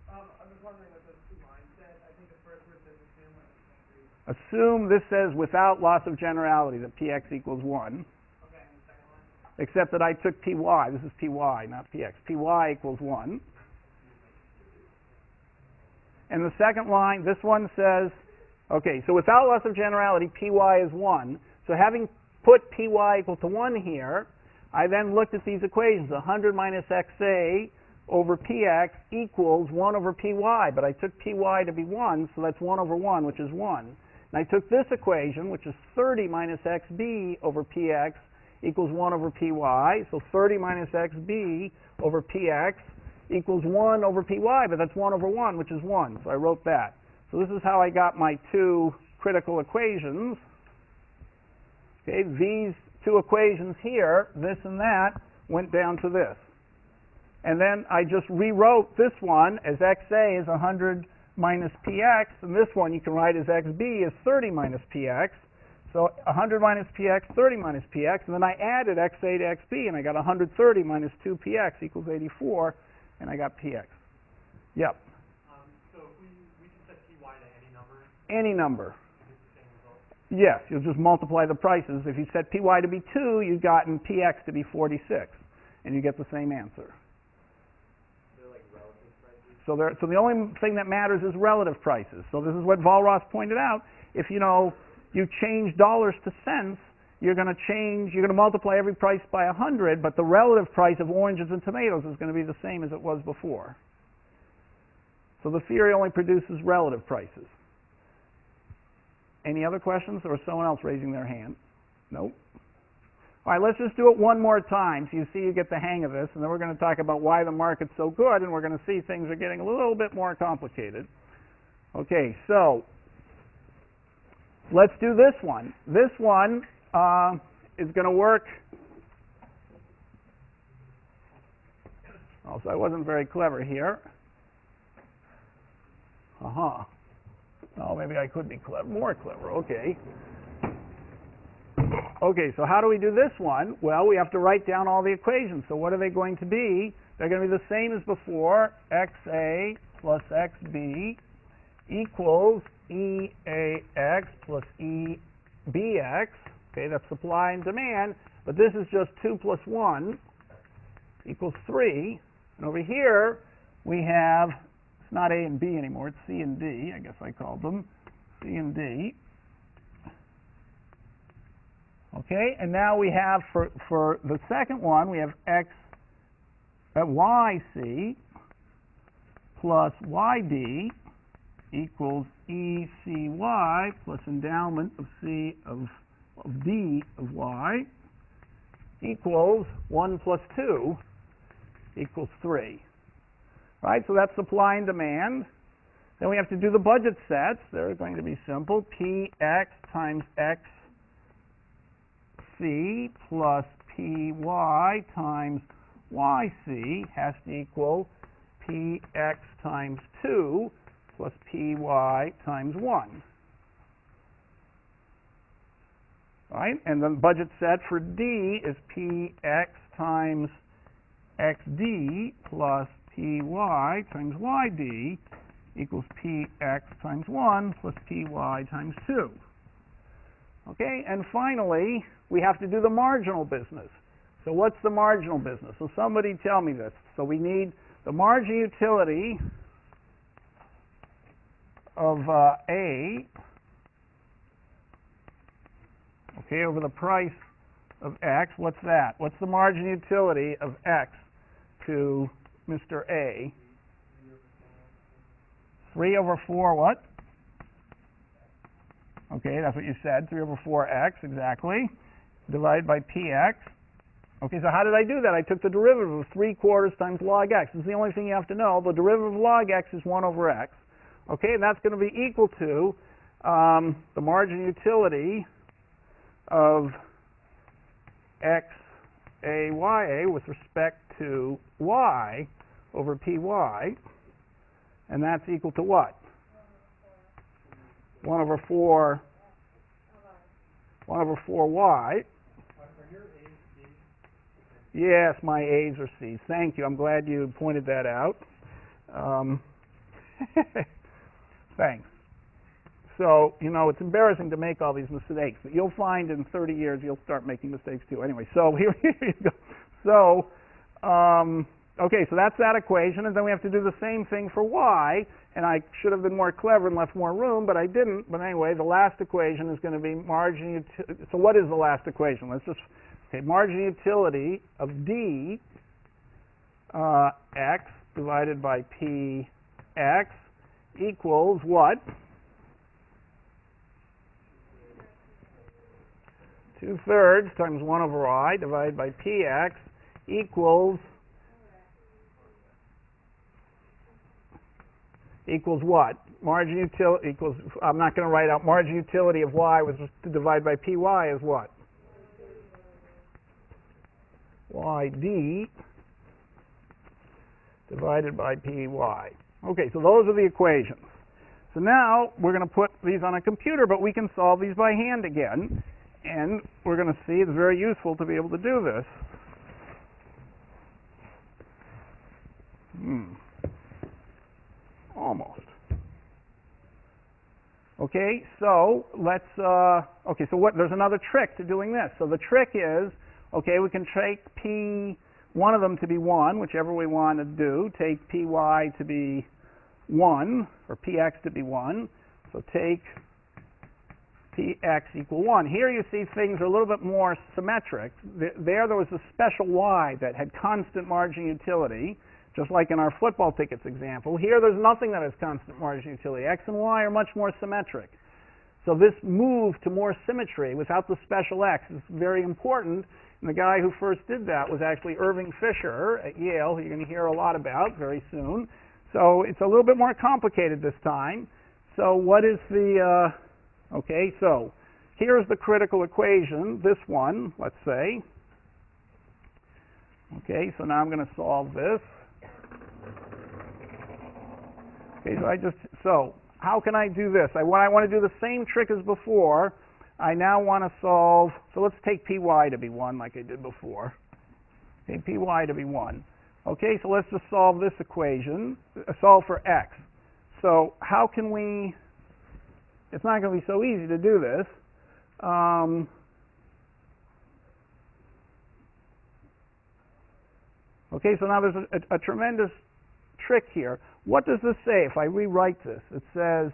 I'm just wondering what those two lines said. I think the first word says assume. Assume this says without loss of generality that px equals 1. Okay, and the second one? Except that I took py. This is py, not px. Py equals 1. And the second line, this one says, okay, so without loss of generality, py is 1. So having put py equal to 1 here, I then looked at these equations. 100 minus xa over px equals 1 over py. But I took py to be 1, so that's 1 over 1, which is 1. And I took this equation, which is 30 minus xb over px equals 1 over py. So 30 minus xb over px equals 1 over py, but that's 1 over 1, which is 1. So I wrote that. So this is how I got my two critical equations. Okay, these two equations here, this and that, went down to this. And then I just rewrote this one as xa is 100 minus px, and this one you can write as xb is 30 minus px. So 100 minus px, 30 minus px, and then I added xa to xb, and I got 130 minus 2px equals 84, and I got px. Yep. So if we can set py to any number? Any number. It's the same result? Yes, you'll just multiply the prices. If you set py to be 2, you've gotten px to be 46, and you get the same answer. They're like relative prices? So the only thing that matters is relative prices. So this is what Walras pointed out. If you change dollars to cents, you're going to multiply every price by 100, but the relative price of oranges and tomatoes is going to be the same as it was before. So the theory only produces relative prices. Any other questions? Or was someone else raising their hand? Nope. All right, let's just do it one more time so you see you get the hang of this, and then we're going to talk about why the market's so good, and we're going to see things are getting a little bit more complicated. Okay, so let's do this one. This one is going to work. Oh, so I wasn't very clever here. Oh, maybe I could be more clever. Okay. Okay, so how do we do this one? Well, we have to write down all the equations. So what are they going to be? They're going to be the same as before. XA plus XB equals EAX plus EBX. Okay, that's supply and demand. But this is just 2 plus 1 equals 3. And over here, we have, it's not A and B anymore, it's C and D, I guess I called them, C and D. Okay, and now we have, for the second one, we have YC plus YD equals ECY plus endowment of C of D of Y equals 1 plus 2 equals 3. Right, so that's supply and demand. Then we have to do the budget sets. They're going to be simple. PX times XC plus PY times YC has to equal PX times 2 plus PY times 1. Right? And the budget set for D is PX times XD plus PY times YD equals PX times 1 plus PY times 2. Okay, and finally, we have to do the marginal business. So what's the marginal business? So somebody tell me this. So we need the margin utility of A, okay, over the price of X. What's that? What's the margin utility of X to Mr. A? 3 over 4 what? Okay, that's what you said, 3 over 4x, exactly, divided by px. Okay, so how did I do that? I took the derivative of 3/4 times log x. This is the only thing you have to know. The derivative of log x is 1 over x. Okay, and that's going to be equal to the margin utility of x a y a with respect to y over py, and that's equal to what? 1 over 4 y. Yes, my A's are C's. Thank you. I'm glad you pointed that out. Thanks. So, you know, it's embarrassing to make all these mistakes, but you'll find in 30 years you'll start making mistakes too. Anyway, so here you go. So, okay, so that's that equation, and then we have to do the same thing for y, and I should have been more clever and left more room, but I didn't. But anyway, the last equation is going to be margin utility. So what is the last equation? Let's just, okay, margin utility of d x divided by p x equals what? 2/3 times 1 over I divided by px equals what? Margin utility equals, I'm not going to write out margin utility of y with divided by py is what? yd divided by py. Okay, so those are the equations. So now we're going to put these on a computer, but we can solve these by hand again. And we're going to see it's very useful to be able to do this. Almost. Okay, so let's, okay, so what, there's another trick to doing this. So the trick is, okay, we can take one of them to be 1, whichever we want to do. Take py to be 1, or px to be 1. So take px equal 1. Here you see things are a little bit more symmetric. There was a special y that had constant margin utility, just like in our football tickets example. Here there's nothing that has constant margin utility. X and y are much more symmetric. So this move to more symmetry without the special x is very important. And the guy who first did that was actually Irving Fisher at Yale, who you're going to hear a lot about very soon. So it's a little bit more complicated this time. So what is the... okay, so here's the critical equation, this one, let's say. Okay, so now I'm going to solve this. Okay, so how can I do this? When I want to do the same trick as before, I now want to solve, so let's take py to be 1 like I did before. Okay, py to be 1. Okay, so let's just solve this equation, solve for x. So how can we... It's not going to be so easy to do this. Okay, so now there's a tremendous trick here. What does this say if I rewrite this? It says,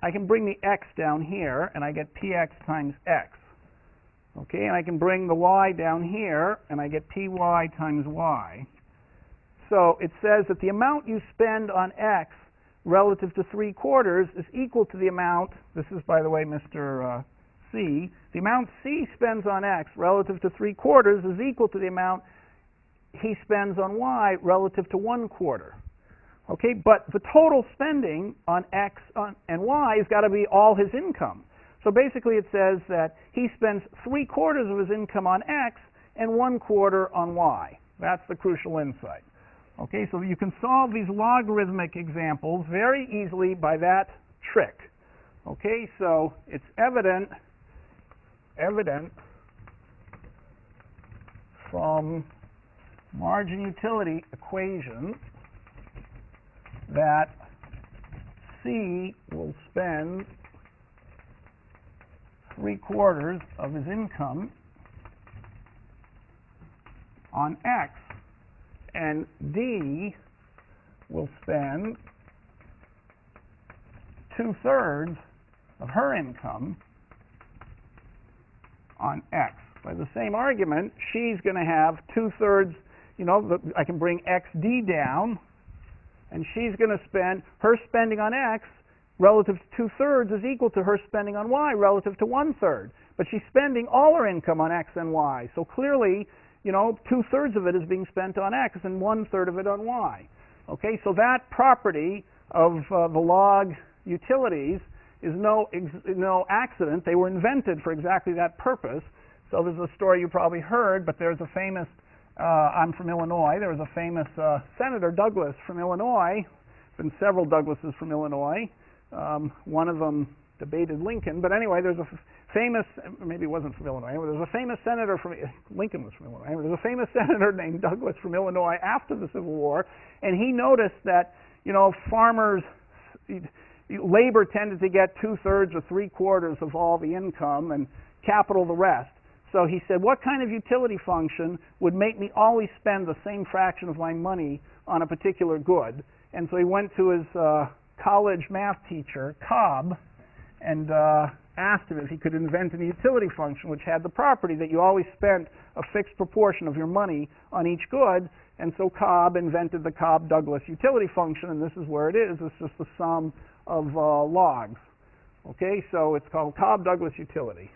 I can bring the x down here, and I get px times x. Okay, and I can bring the y down here, and I get py times y. So it says that the amount you spend on x relative to 3/4 is equal to the amount, this is, by the way, Mr. C, the amount C spends on x relative to 3/4 is equal to the amount he spends on y relative to 1/4. Okay, but the total spending on x and y has got to be all his income. So basically it says that he spends 3/4 of his income on x and 1/4 on y. That's the crucial insight. Okay, so you can solve these logarithmic examples very easily by that trick. Okay, so it's evident from margin utility equation that C will spend 3/4 of his income on X, and D will spend 2/3 of her income on X. By the same argument, she's going to have 2/3, I can bring XD down, and she's going to spend, her spending on X relative to 2/3 is equal to her spending on Y relative to 1/3. But she's spending all her income on X and Y. So clearly, 2/3 of it is being spent on X and 1/3 of it on Y. Okay, so that property of the log utilities is no accident. They were invented for exactly that purpose. So there's a story you probably heard, but there's a famous, I'm from Illinois, there was a famous Senator Douglas from Illinois, been several Douglases from Illinois. One of them debated Lincoln, but anyway, there's a famous, maybe it wasn't from Illinois, there's a famous senator from, Lincoln was from Illinois, there's a famous senator named Douglas from Illinois after the Civil War, and he noticed that, farmers, labor tended to get 2/3 or 3/4 of all the income and capital the rest. So he said, what kind of utility function would make me always spend the same fraction of my money on a particular good? And so he went to his college math teacher, Cobb, and asked him if he could invent a utility function which had the property that you always spent a fixed proportion of your money on each good. And so Cobb invented the Cobb-Douglas utility function, and this is where it is. It's just the sum of logs. Okay, so it's called Cobb-Douglas utility.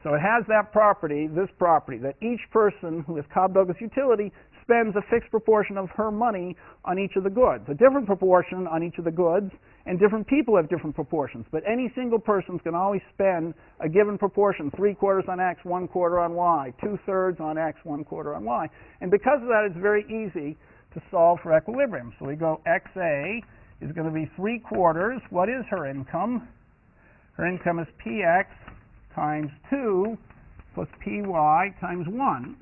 So it has that property, this property, that each person who has Cobb-Douglas utility spends a fixed proportion of her money on each of the goods, a different proportion on each of the goods, and different people have different proportions. But any single person can always spend a given proportion, 3/4 on X, 1/4 on Y, 2/3 on X, 1/4 on Y. And because of that, it's very easy to solve for equilibrium. So we go XA is going to be 3/4. What is her income? Her income is PX times 2 plus PY times 1.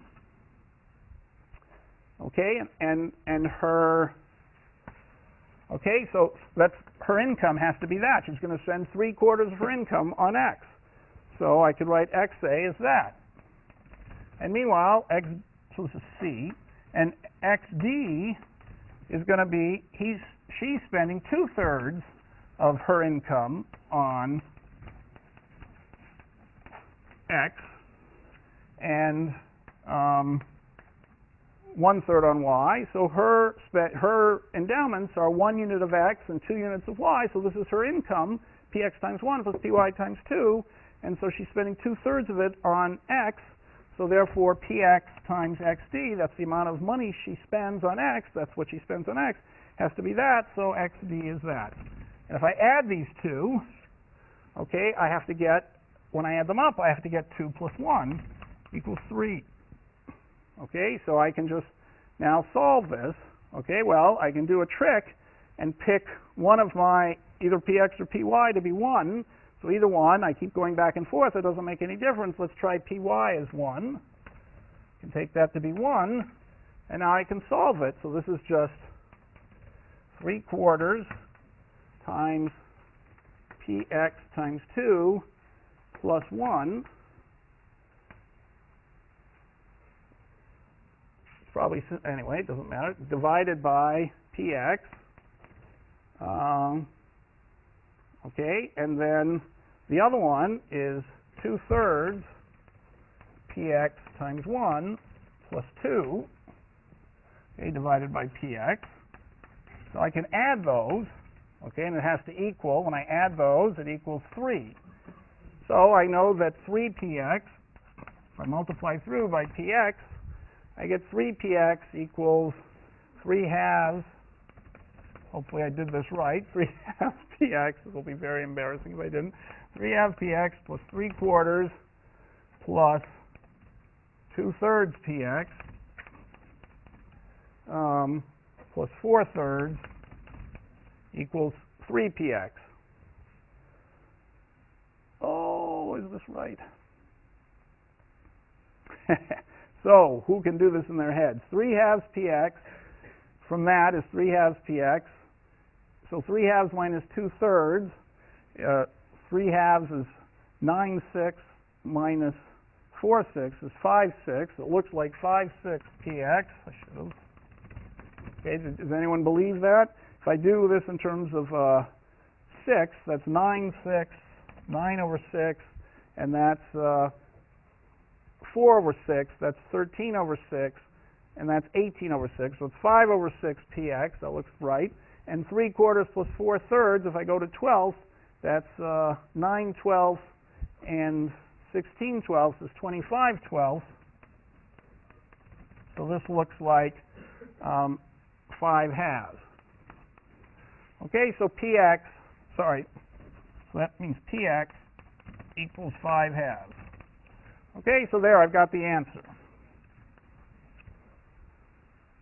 Okay, and her, okay, so that's, her income has to be that. She's going to spend 3/4 of her income on X. So I could write XA as that. And meanwhile, so this is C, and XD is going to be, she's spending 2/3 of her income on X, and 1/3 on Y. So her endowments are 1 unit of X and 2 units of Y. So this is her income, PX times 1 plus PY times 2. And so she's spending 2/3 of it on X. So therefore, PX times XD, that's the amount of money she spends on X, that's what she spends on X, has to be that. So XD is that. And if I add these two, okay, I have to get, when I add them up, I have to get 2 plus 1 equals 3. Okay, so I can just now solve this. Okay, well, I can do a trick and pick one of my either PX or PY to be 1. So either one, I keep going back and forth, it doesn't make any difference. Let's try PY as 1. I can take that to be 1, and now I can solve it. So this is just 3/4 times PX times 2 plus 1. Probably, anyway, it doesn't matter, divided by PX. Okay, and then the other one is 2/3 PX times 1 plus 2, okay, divided by PX. So I can add those, okay, and it has to equal, when I add those, it equals 3. So I know that 3PX, if I multiply through by PX, I get 3PX equals 3/2. Hopefully I did this right. 3/2 PX. It will be very embarrassing if I didn't. 3/2 PX plus 3/4 plus 2/3 PX plus 4/3 equals 3PX. Oh, is this right? So, who can do this in their heads? 3/2 PX, from that is 3/2 PX. So 3/2 minus 2/3, 3/2 is 9/6 minus 4/6 is 5/6. It looks like 5/6 px. I should have. Okay, does anyone believe that? If I do this in terms of 6, that's 9/6, 9/6, and that's 4/6, that's 13/6, and that's 18/6. So it's 5/6 px, that looks right. And 3/4 plus 4/3, if I go to 12th, that's 9/12 and 16/12 is 25/12. So this looks like 5/2. Okay, so px, so that means px equals 5/2. Okay, so there, I've got the answer.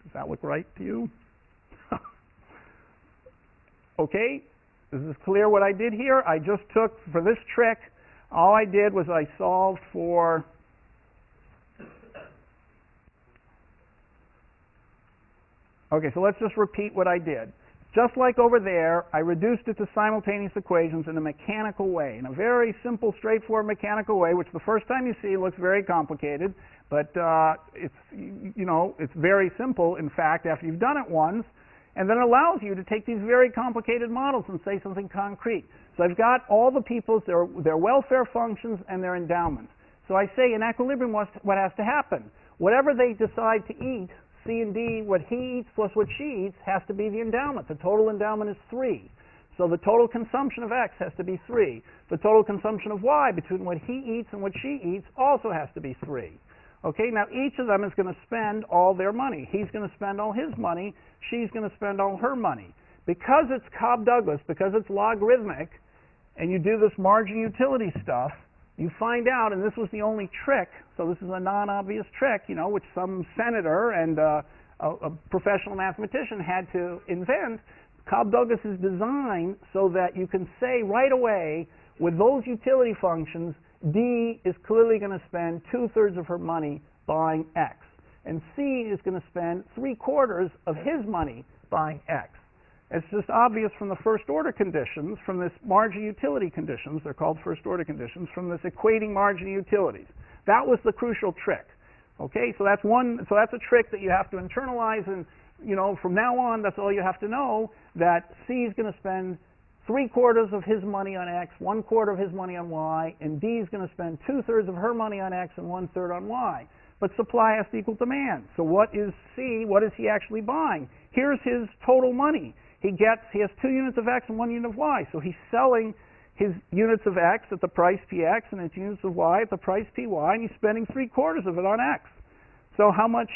Does that look right to you? Okay, is this clear what I did here? I just took, for this trick, all I did was I solved for okay, so let's just repeat what I did. Just like over there, I reduced it to simultaneous equations in a mechanical way, in a very simple, straightforward mechanical way, which the first time you see looks very complicated, but it's very simple, in fact, after you've done it once, and then it allows you to take these very complicated models and say something concrete. So I've got all the people's, their welfare functions and their endowments. So I say in equilibrium what has to happen. Whatever they decide to eat, C and D, what he eats plus what she eats has to be the endowment. The total endowment is 3. So the total consumption of X has to be 3. The total consumption of Y between what he eats and what she eats also has to be 3. Okay, now each of them is going to spend all their money. He's going to spend all his money. She's going to spend all her money. Because it's Cobb-Douglas, because it's logarithmic, and you do this margin utility stuff, you find out, and this was the only trick, so this is a non-obvious trick, which some senator and a professional mathematician had to invent. Cobb-Douglas is designed so that you can say right away, with those utility functions, D is clearly going to spend 2/3 of her money buying X, and C is going to spend 3/4 of his money buying X. It's just obvious from the first order conditions, from this margin utility conditions, they're called first order conditions, from this equating margin utilities. That was the crucial trick. Okay, so that's a trick that you have to internalize, and from now on, that's all you have to know, that C is going to spend 3/4 of his money on X, 1/4 of his money on Y, and D is going to spend 2/3 of her money on X and 1/3 on Y. But supply has to equal demand. So what is C? What is he actually buying? Here's his total money. He has 2 units of X and 1 unit of Y. So he's selling his units of X at the price PX and his units of Y at the price PY, and he's spending 3/4 of it on X. So how much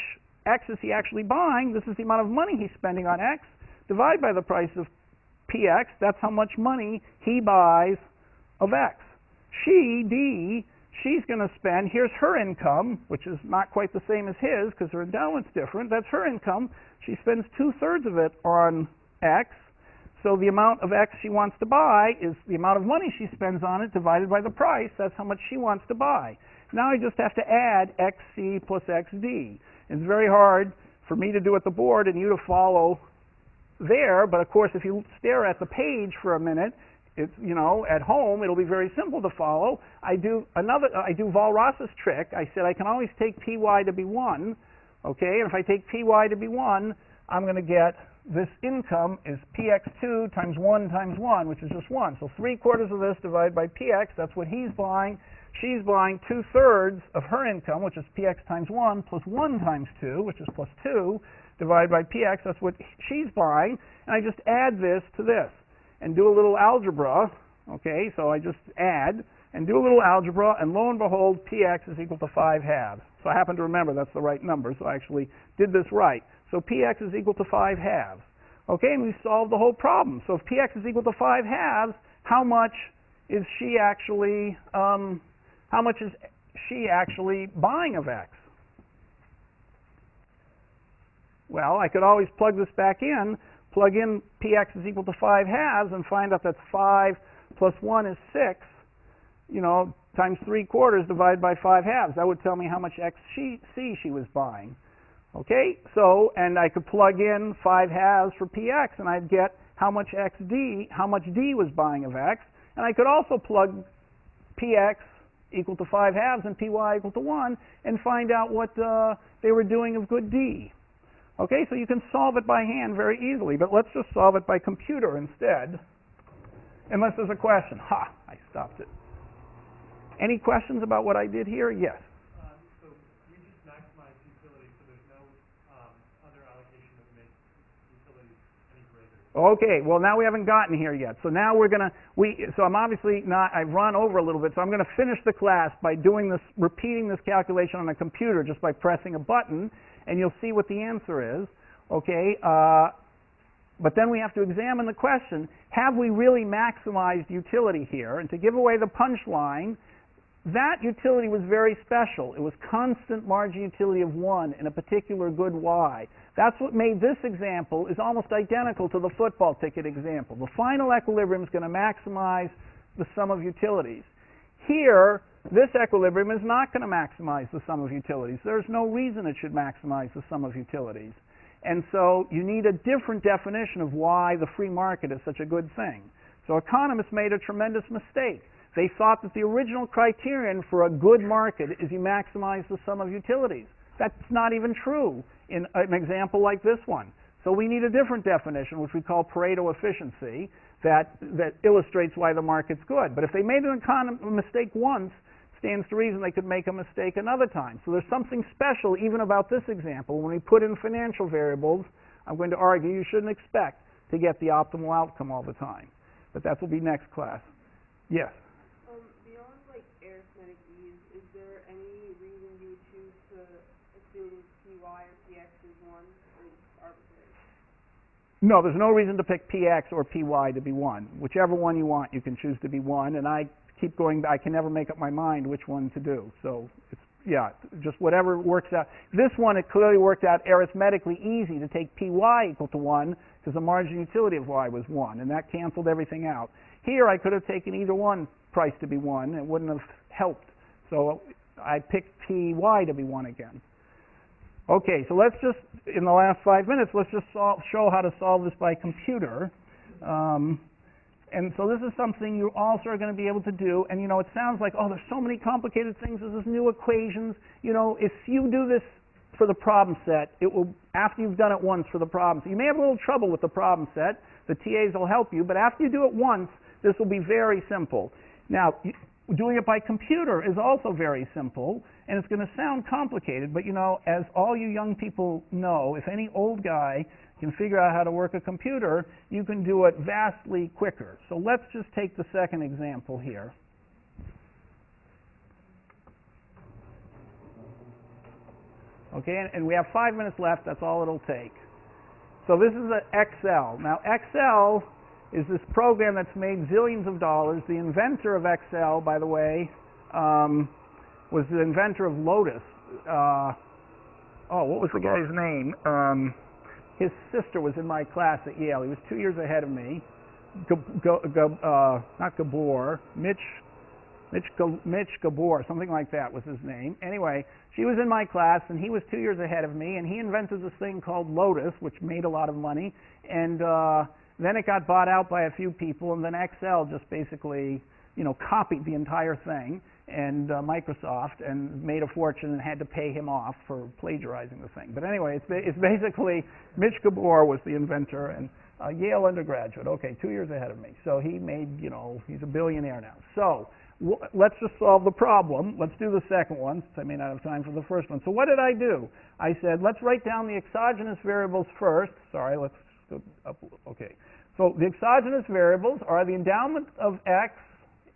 X is he actually buying? This is the amount of money he's spending on X divided by the price of PX. That's how much money he buys of X. She's going to spend, here's her income, which is not quite the same as his because her endowment's different. That's her income. She spends 2/3 of it on X. So the amount of X she wants to buy is the amount of money she spends on it divided by the price. That's how much she wants to buy. Now I just have to add XC plus XD. It's very hard for me to do at the board and you to follow there, but of course if you stare at the page for a minute, it's, at home it'll be very simple to follow. I do Walras's trick. I said I can always take PY to be 1, okay, and if I take PY to be 1, I'm going to get this income is PX2 times 1 times 1, which is just 1. So 3/4 of this divided by PX, that's what he's buying. She's buying 2/3 of her income, which is PX times 1 plus 1 times 2, which is plus 2, divided by PX, that's what she's buying. And I just add this to this and do a little algebra. Okay, so I just add and do a little algebra, and lo and behold, PX is equal to 5/2. So I happen to remember that's the right number, so I actually did this right. So PX is equal to 5/2. Okay, and we solved the whole problem. So if PX is equal to 5/2, how much is she actually buying of X? Well, I could always plug this back in, plug in PX is equal to 5/2, and find out that's 5 plus 1 is 6, times 3/4 divided by 5/2. That would tell me how much XC she was buying. Okay, so, and I could plug in 5/2 for PX, and I'd get how much D was buying of X, and I could also plug px equal to 5/2 and py equal to 1 and find out what they were doing of good d. Okay, so you can solve it by hand very easily, but let's just solve it by computer instead, unless there's a question. Ha, I stopped it. Any questions about what I did here? Yes. So you just maximize utility, so there's no other allocation that makes utilities any greater. Okay, well now we haven't gotten here yet. So now we're gonna, so I'm obviously not, I've run over a little bit, so I'm gonna finish the class by doing this, repeating this calculation on a computer just by pressing a button, and you'll see what the answer is, okay? But then we have to examine the question, have we really maximized utility here? And to give away the punchline, that utility was very special. It was constant margin utility of 1 in a particular good y. That's what made this example is almost identical to the football ticket example. The final equilibrium is going to maximize the sum of utilities. Here, this equilibrium is not going to maximize the sum of utilities. There's no reason it should maximize the sum of utilities. And so you need a different definition of why the free market is such a good thing. So economists made a tremendous mistake. They thought that the original criterion for a good market is you maximize the sum of utilities. That's not even true in an example like this one. So we need a different definition, which we call Pareto efficiency, that illustrates why the market's good. But if they made a mistake once, stands to reason they could make a mistake another time. So there's something special even about this example. When we put in financial variables, I'm going to argue you shouldn't expect to get the optimal outcome all the time. But that will be next class. Yes? Beyond like arithmetic ease, is there any reason you would choose to assume py or px is 1, or just arbitrary? No, there's no reason to pick px or py to be 1. Whichever one you want, you can choose to be 1, and I keep going, I can never make up my mind which one to do. So, it's, yeah, just whatever works out. This one, it clearly worked out arithmetically easy to take py equal to 1, because the margin utility of y was 1, and that canceled everything out. Here, I could have taken either one price to be 1, it wouldn't have helped. So I picked py to be 1 again. Okay, so let's just, in the last 5 minutes, let's just show how to solve this by computer. And so this is something you also are going to be able to do. And, you know, it sounds like, oh, there's so many complicated things. There's new equations. You know, if you do this for the problem set, it will, after you've done it once for the problem set, you may have a little trouble with the problem set. The TAs will help you. But after you do it once, this will be very simple. Now, doing it by computer is also very simple. And it's going to sound complicated. But, you know, as all you young people know, if any old guy can figure out how to work a computer, you can do it vastly quicker. So let's just take the second example here. Okay, and we have 5 minutes left. That's all it'll take. So this is Excel. Now, Excel is this program that's made zillions of dollars. The inventor of Excel, by the way, was the inventor of Lotus. What was the guy's name? His sister was in my class at Yale. He was 2 years ahead of me. Not Gabor, Mitch Gabor, something like that was his name. Anyway, she was in my class, and he was 2 years ahead of me, and he invented this thing called Lotus, which made a lot of money, and then it got bought out by a few people, and then Excel just basically, you know, copied the entire thing, and Microsoft, and made a fortune and had to pay him off for plagiarizing the thing. But anyway, it's basically Mitch Gabor was the inventor, and Yale undergraduate. Okay, 2 years ahead of me. So he made, you know, he's a billionaire now. So let's just solve the problem. Let's do the second one, since I may not have time for the first one. So what did I do? I said, let's write down the exogenous variables first. Sorry, let's go up. Okay. So the exogenous variables are the endowment of X,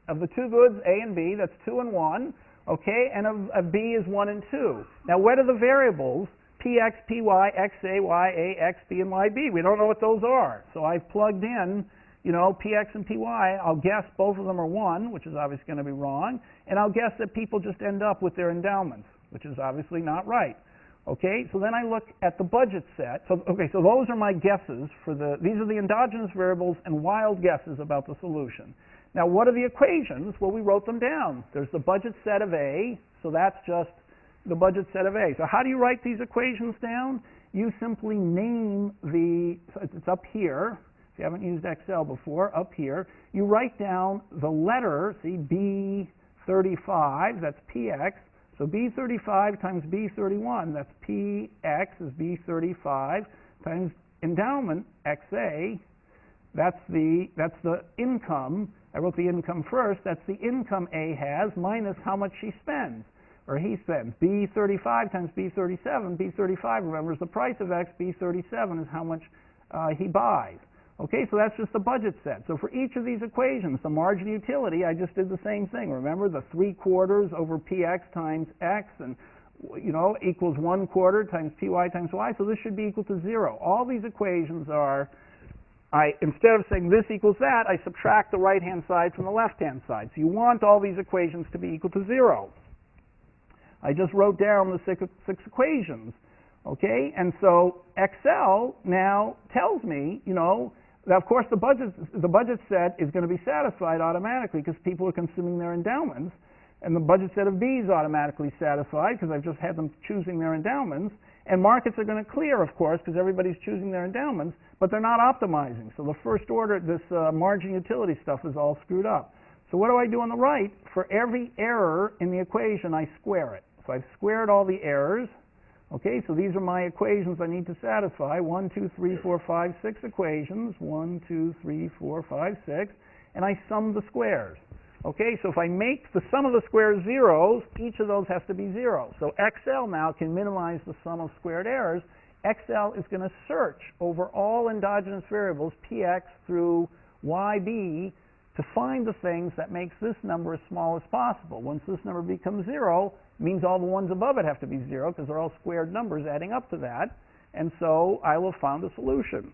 of the two goods, A and B, that's 2 and 1, okay, and of B is 1 and 2. Now, what are the variables? Px, Py, Xa, Ya, Xb, and Yb. We don't know what those are. So I've plugged in, you know, Px and Py. I'll guess both of them are 1, which is obviously going to be wrong, and I'll guess that people just end up with their endowments, which is obviously not right. Okay, so then I look at the budget set. So, okay, so those are my guesses for these are the endogenous variables and wild guesses about the solution. Now, what are the equations? Well, we wrote them down. There's the budget set of A, so that's just the budget set of A. So how do you write these equations down? You simply name it's up here. If you haven't used Excel before, up here, you write down the letter, see, B, 35, that's px. So B35 times B31, that's px is B35 times endowment, XA. That's the income. I wrote the income first. That's the income A has minus how much she spends, or he spends. B35 times B37. B35, remember, is the price of X. B37 is how much he buys. Okay, so that's just the budget set. So for each of these equations, the margin utility, I just did the same thing. Remember, the 3/4 over px times x, and equals 1/4 times py times y. So this should be equal to 0. All these equations are, instead of saying this equals that, I subtract the right-hand side from the left-hand side. So you want all these equations to be equal to 0. I just wrote down the six equations. Okay, and so Excel now tells me, that of course the budget set is going to be satisfied automatically because people are consuming their endowments, and the budget set of B is automatically satisfied because I've just had them choosing their endowments, and markets are going to clear, of course, because everybody's choosing their endowments, but they're not optimizing. So the first order, this margin utility stuff is all screwed up. So what do I do on the right? For every error in the equation, I square it. So I've squared all the errors. Okay, so these are my equations I need to satisfy. 1, 2, 3, 4, 5, 6 equations. 1, 2, 3, 4, 5, 6. And I sum the squares. Okay, so if I make the sum of the squares zeros, each of those has to be 0. So Excel now can minimize the sum of squared errors. Excel is going to search over all endogenous variables, px through yb, to find the things that makes this number as small as possible. Once this number becomes 0, it means all the ones above it have to be 0 because they're all squared numbers adding up to that. And so I will have found a solution.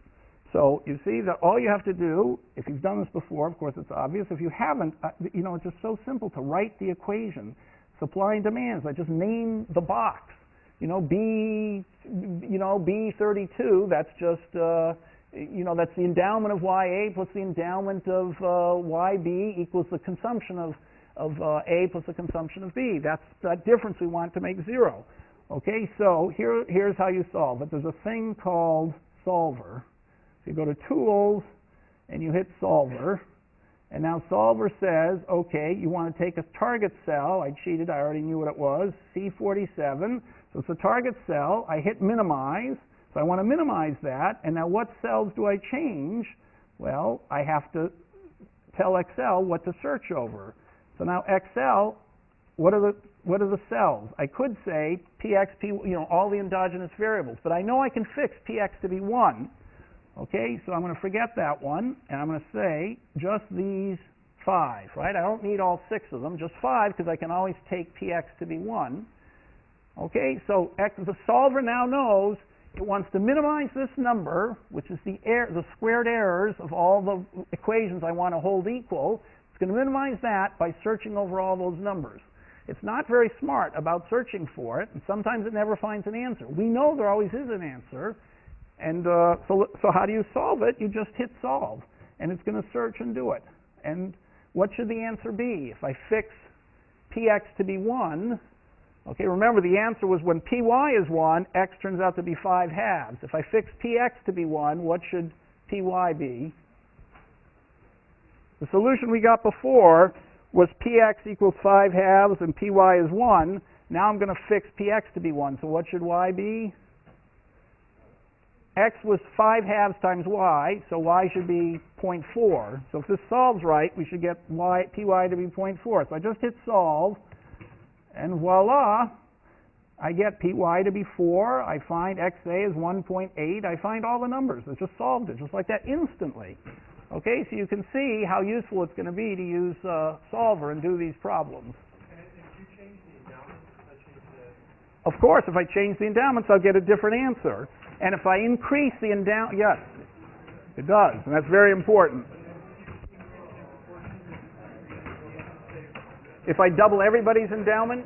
So you see that all you have to do, if you've done this before, of course it's obvious. If you haven't, it's just so simple to write the equation. Supply and demands. I just name the box. B32, that's just, that's the endowment of YA plus the endowment of YB equals the consumption of A plus the consumption of B. That's that difference we want to make 0. Okay, so here's how you solve it. There's a thing called Solver. So you go to Tools, and you hit Solver. And now Solver says, okay, you want to take a target cell. I cheated. I already knew what it was. C47. So it's a target cell. I hit Minimize. So I want to minimize that. And now what cells do I change? Well, I have to tell Excel what to search over. So now Excel, what are the cells? I could say px, all the endogenous variables, but I know I can fix px to be 1. Okay, so I'm going to forget that one, and I'm going to say just these 5, right? I don't need all 6 of them, just 5, because I can always take px to be 1. Okay, so the solver now knows it wants to minimize this number, which is the squared errors of all the equations I want to hold equal. It's going to minimize that by searching over all those numbers. It's not very smart about searching for it, and sometimes it never finds an answer. We know there always is an answer, and so how do you solve it? You just hit solve, and it's going to search and do it. And what should the answer be? If I fix px to be 1, okay, remember the answer was when py is 1, x turns out to be 5/2. If I fix px to be 1, what should py be? The solution we got before was px equals 5/2 and py is 1. Now I'm going to fix px to be 1. So what should y be? X was 5/2 times y, so y should be 0.4. So if this solves right, we should get py to be 0.4. So I just hit solve, and voila, I get py to be 4. I find xa is 1.8. I find all the numbers. I just solved it just like that instantly. Okay, so you can see how useful it's going to be to use Solver and do these problems. And if you change the endowments, I change Of course, if I change the endowments, I'll get a different answer. And if I increase the endowment, yes, it does, and that's very important. If I double everybody's endowment,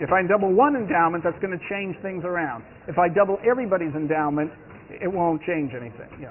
if I double one endowment, that's going to change things around. If I double everybody's endowment, it won't change anything. Yeah.